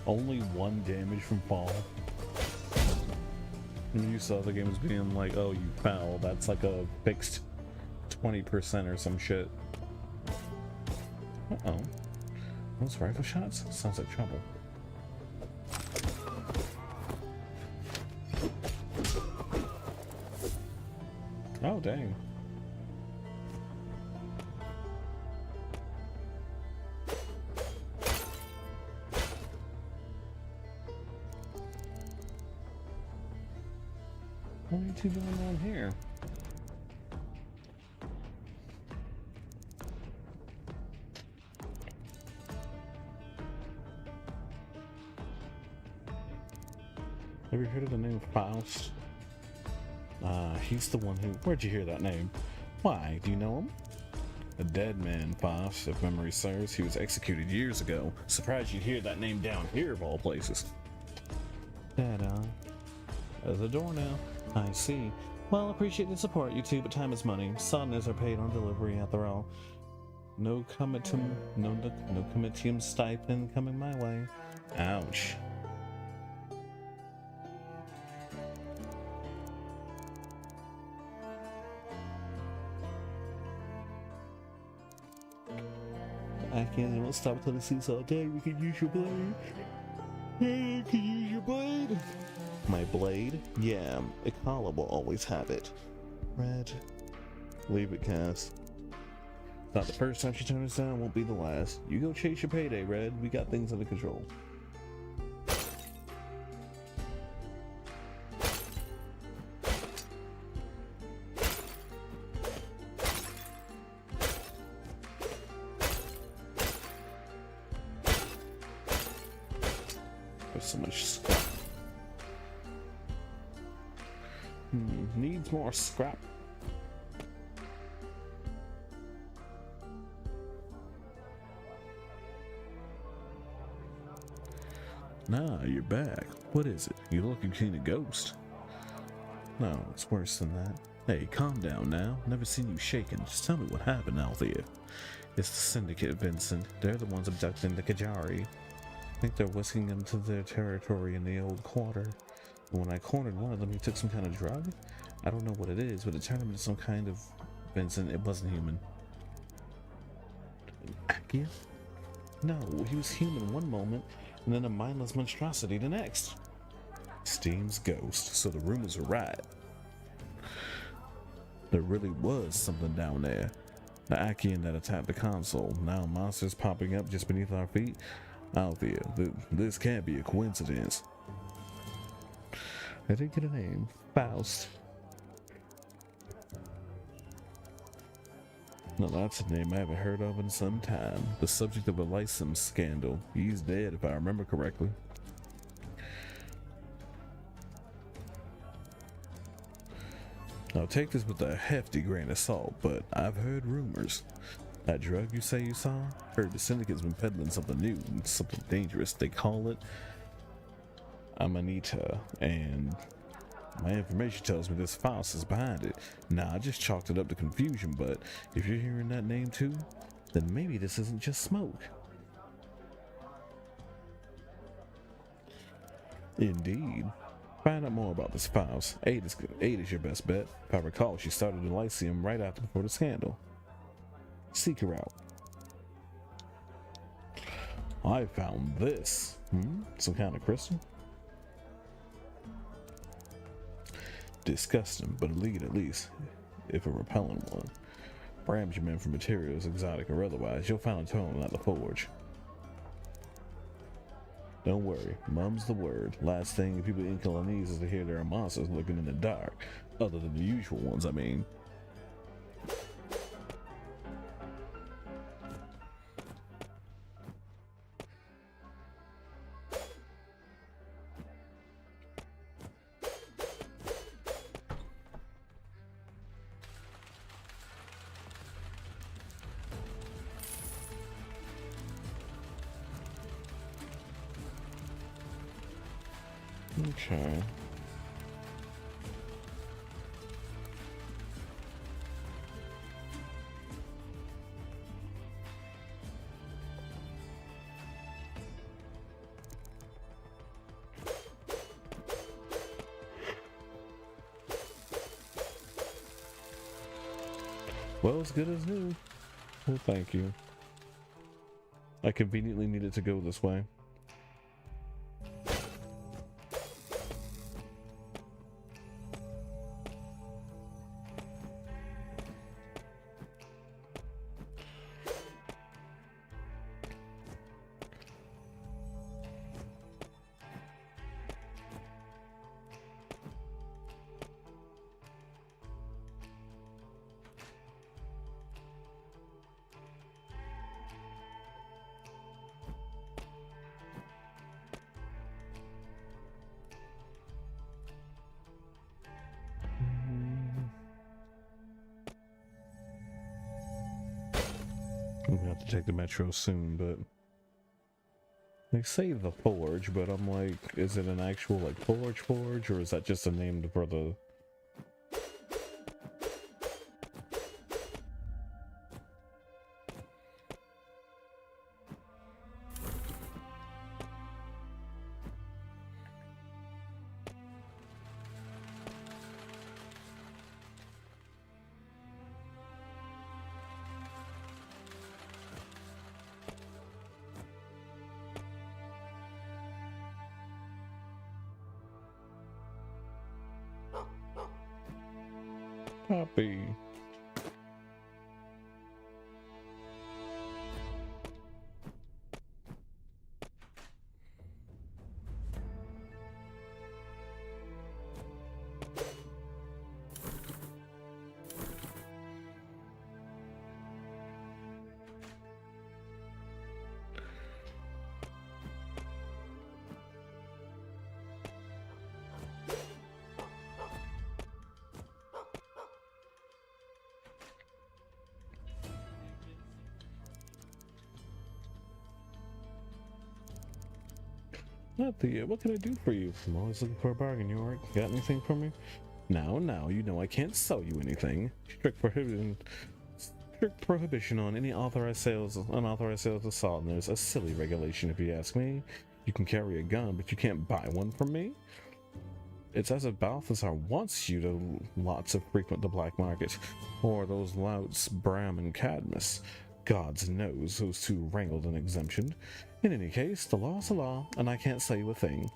Speaker 1: Only 1 damage from fall. I'm used to other games being like, oh, you fell. That's like a fixed 20% or some shit. Uh-oh. Those rifle shots? Sounds like trouble. Oh, dang. What are you two doing on here? Have you heard of the name Faust? He's the one who... Where'd you hear that name? Why, do you know him? A dead man, Faust, if memory serves. He was executed years ago. Surprised you'd hear that name down here of all places. Ta-da. There's a door now. I see. Well, appreciate the support, you two, but time is money. Sodners are paid on delivery, after all. No comitium stipend coming my way. Ouch. I won't stop until he sees all day. We can use your blade. Hey, can you use your blade? My blade? Yeah, Ikala will always have it. Red. Leave it, Cass. Not the first time she turned us down, won't be the last. You go chase your payday, Red. We got things under control. There's so much scrap. Needs more scrap. Nah, you're back. What is it? You're looking kind of ghost. No, it's worse than that. Hey, calm down now. Never seen you shaking. Just tell me what happened out there. It's the Syndicate, Vincent. They're the ones abducting the Kajari. I think they're whisking them to their territory in the old quarter. When I cornered one of them, he took some kind of drug? I don't know what it is, but it turned him into some kind of... Vincent, it wasn't human. Akia? No, he was human one moment, and then a mindless monstrosity the next. Steam's ghost, so the rumors are right. There really was something down there. The Achaean that attacked the console. Now monsters popping up just beneath our feet. Althea, this can't be a coincidence. I did get a name. Faust. Now that's a name I haven't heard of in some time. The subject of a license scandal. He's dead if I remember correctly. Now take this with a hefty grain of salt, but I've heard rumors. That drug you say you saw? Heard the Syndicate's been peddling something new, something dangerous. They call it Amanita, and my information tells me this Faust is behind it. Nah, I just chalked it up to confusion, but if you're hearing that name too, then maybe this isn't just smoke. Indeed. Find out more about this Faust. 8 is your best bet. If I recall, she started the Lyceum right before the scandal. Seek her out. I found this. Some kind of crystal? Disgusting, but a lead at least, if a repellent one. Brams your men for materials, exotic or otherwise. You'll find a tunnel at the forge. Don't worry, mum's the word. Last thing people in Colonies is to hear there are monsters looking in the dark. Other than the usual ones, I mean. Okay. Well, as good as new. Well, thank you. I conveniently needed to go this way. I'm gonna have to take the metro soon, but they say the forge, but I'm like, is it an actual like forge, or is that just a name for the? Copy. Not the, what can I do for you? I'm always looking for a bargain, you alright? Got anything for me? Now, you know I can't sell you anything. Strict prohibition on any unauthorized sales of salt, and there's a silly regulation if you ask me. You can carry a gun, but you can't buy one from me? It's as if Balthazar wants you to lots of frequent the black market, or those louts Bram and Cadmus. Gods knows those two wrangled an exemption. In any case, the law's the law, and I can't say you a thing.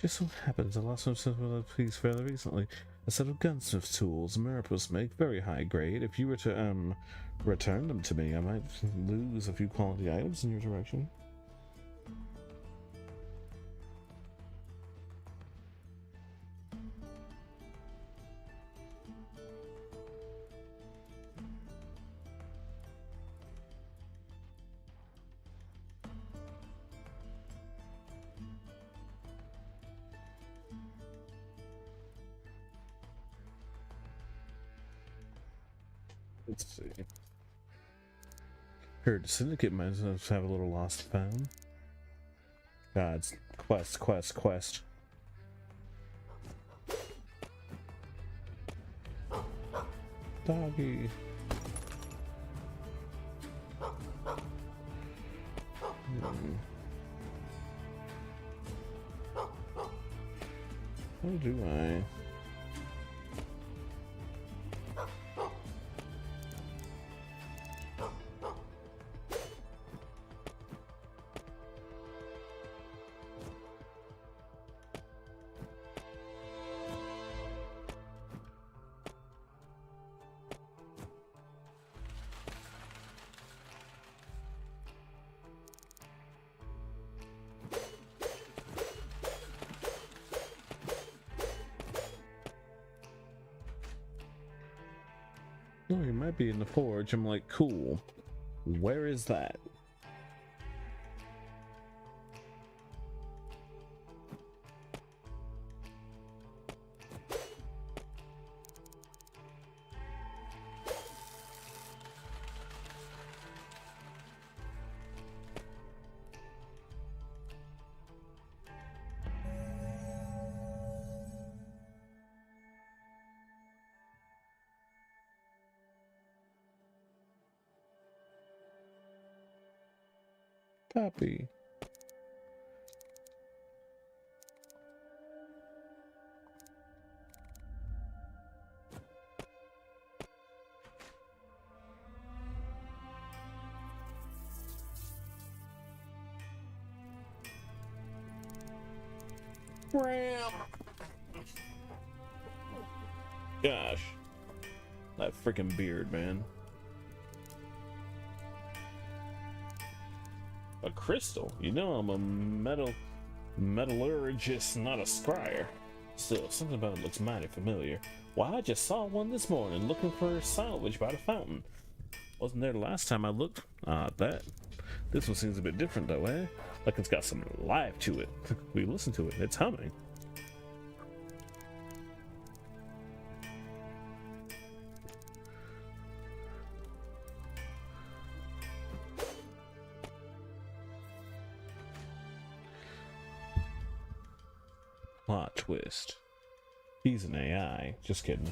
Speaker 1: Just so happens I lost some with a piece fairly recently. A set of gunsmith tools Maripos make, very high grade. If you were to return them to me, I might lose a few quality items in your direction. Let's see. Heard the syndicate might have a little lost found. Gods, quest. Doggy. How do I? Oh, you might be in the forge. I'm like, cool. Where is that? Copy. Gosh, that freaking beard, man. A crystal? You know I'm a metallurgist, not a scryer. Still, something about it looks mighty familiar. Why, I just saw one this morning looking for salvage by the fountain. Wasn't there the last time I looked? This one seems a bit different though, eh? Like it's got some life to it. We listen to it, it's humming. Plot twist. He's an AI. Just kidding.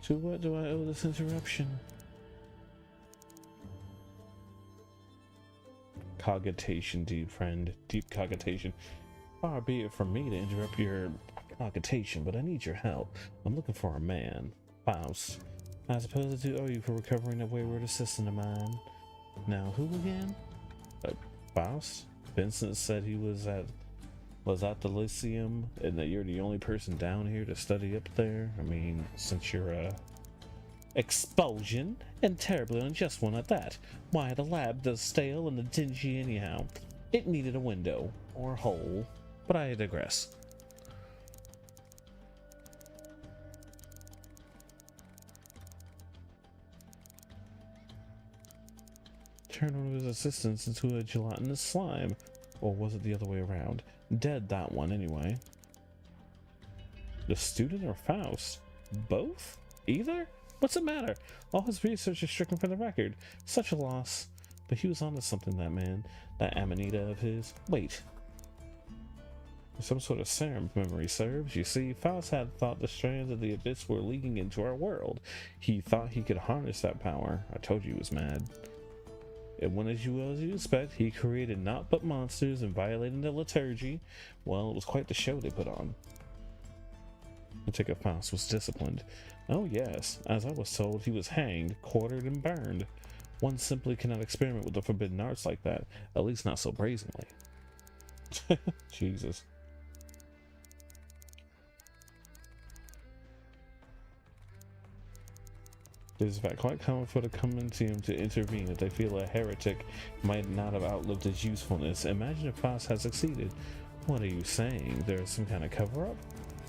Speaker 1: To what do I owe this interruption? Cogitation, deep friend. Deep cogitation. Far be it from me to interrupt your cogitation, but I need your help. I'm looking for a man. Faust. I suppose I do owe you for recovering a wayward assistant of mine. Now, who again? Faust? Vincent said he was at the Lyceum, and that you're the only person down here to study up there. I mean, since you're a expulsion, and terribly unjust one at that. Why, the lab does stale and dingy anyhow. It needed a window, or hole, but I digress. Turn one of his assistants into a gelatinous slime. Or was it the other way around? Dead, that one, anyway. The student or Faust? Both? Either? What's the matter? All his research is stricken from the record. Such a loss. But he was onto something, that man. That Amanita of his. Wait. Some sort of serum, if memory serves. You see, Faust had thought the strands of the abyss were leaking into our world. He thought he could harness that power. I told you he was mad. And when, as you expect, he created naught but monsters and violated the liturgy, well, it was quite the show they put on. I take it Faust was disciplined. Oh yes, as I was told, he was hanged, quartered, and burned. One simply cannot experiment with the forbidden arts like that, at least not so brazenly. Jesus. It is in fact quite common for the compendium to intervene if they feel a heretic might not have outlived his usefulness. Imagine if Faust had succeeded. What are you saying? There's some kind of cover-up?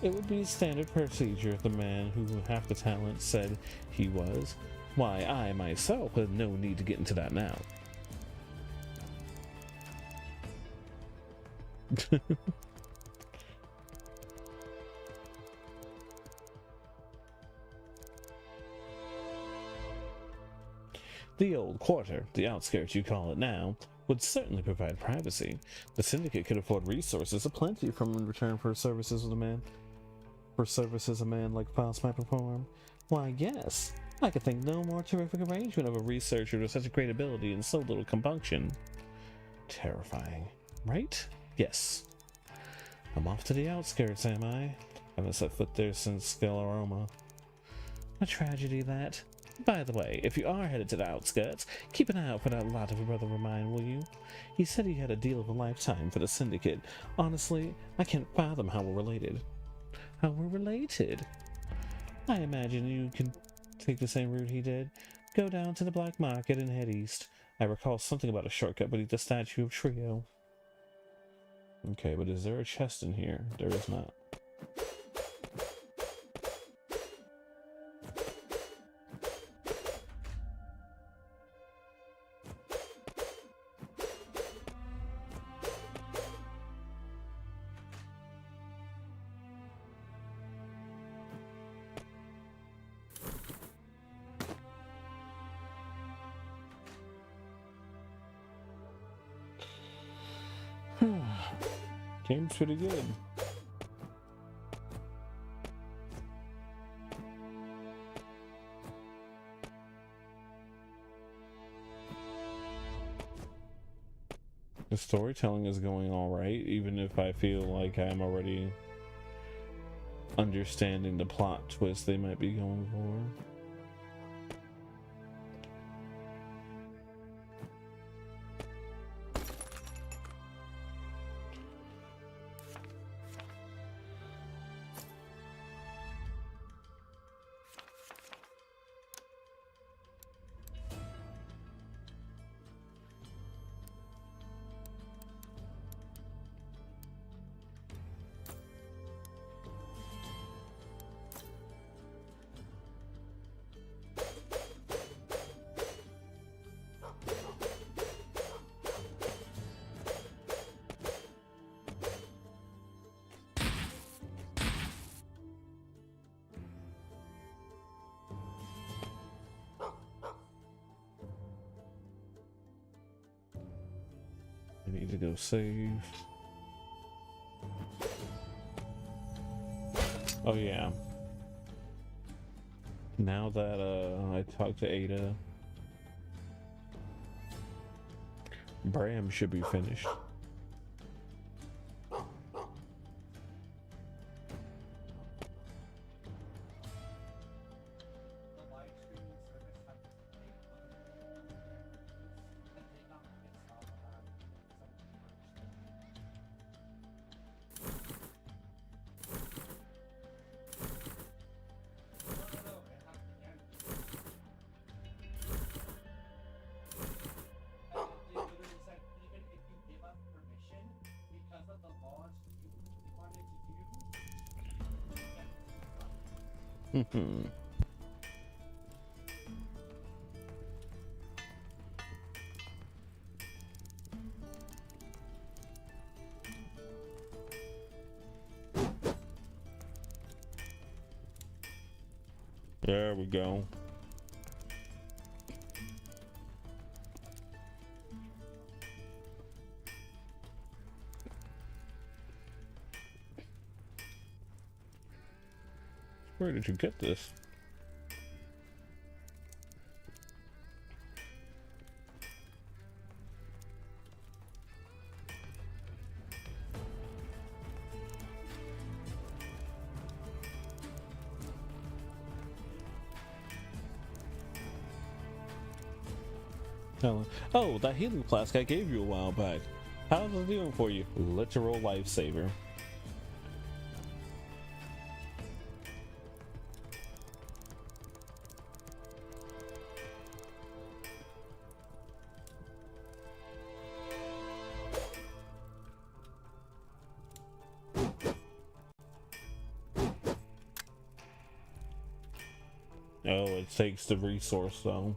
Speaker 1: It would be standard procedure if the man who half the talent said he was. Why, I myself have no need to get into that now. The old quarter, the outskirts you call it now, would certainly provide privacy. The syndicate could afford resources aplenty from in return for services of a man like Faust might perform. Why, yes, I could think no more terrific arrangement of a researcher with such great ability and so little compunction. Terrifying, right? Yes. I'm off to the outskirts, am I? Haven't set foot there since Scalaroma. A tragedy, that. By the way, if you are headed to the outskirts, keep an eye out for that lot of a brother of mine, will you? He said he had a deal of a lifetime for the syndicate. Honestly, I can't fathom how we're related. How we're related? I imagine you can take the same route he did. Go down to the black market and head east. I recall something about a shortcut beneath the statue of Trio. Okay, but is there a chest in here? There is not. Game's pretty good. The storytelling is going all right, even if I feel like I'm already understanding the plot twist they might be going for. I need to go save. Oh yeah. Now that I talked to Ada, Bram should be finished. There we go. Where did you get this? Oh, that healing flask I gave you a while back. How's it doing for you? Literal lifesaver. Oh, it takes the resource though.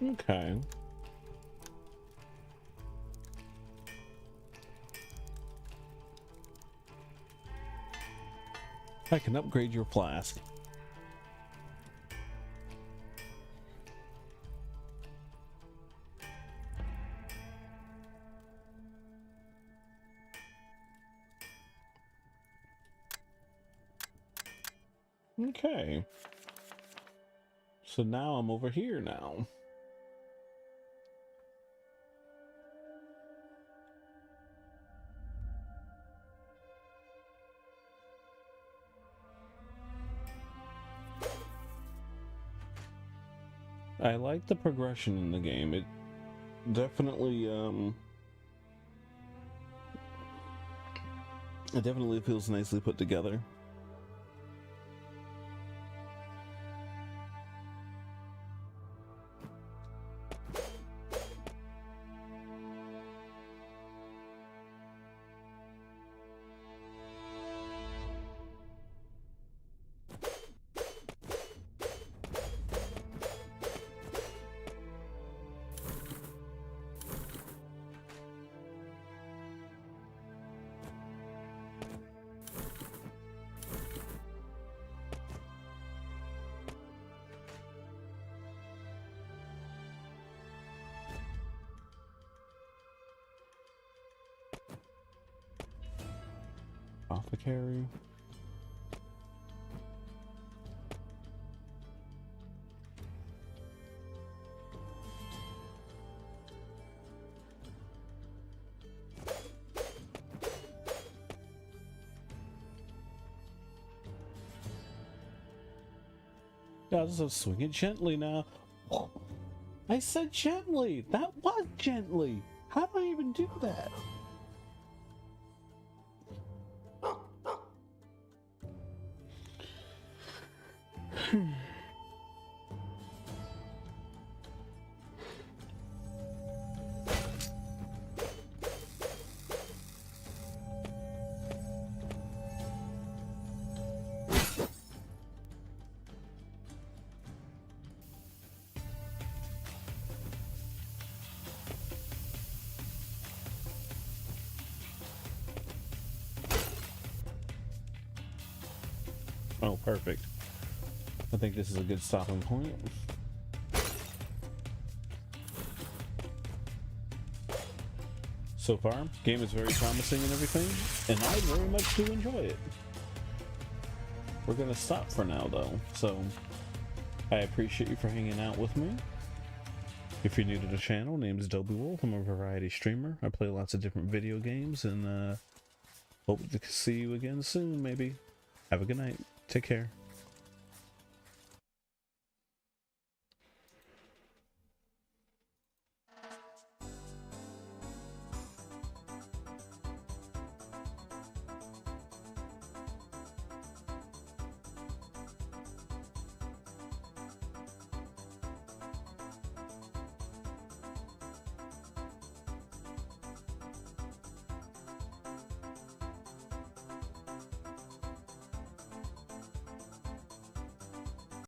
Speaker 1: Okay. I can upgrade your flask. Okay. So now I'm over here now. I like the progression in the game. It definitely feels nicely put together. apothecary. Guys, so swing it gently now. Oh, I said gently. That was gently. How do I even do that? Oh, perfect. I think this is a good stopping point. So far, game is very promising and everything, and I very much do enjoy it. We're gonna stop for now though, so I appreciate you for hanging out with me. If you're new to the channel, name is Dobywulf. I'm a variety streamer. I play lots of different video games, and hope to see you again soon, maybe. Have a good night. Take care.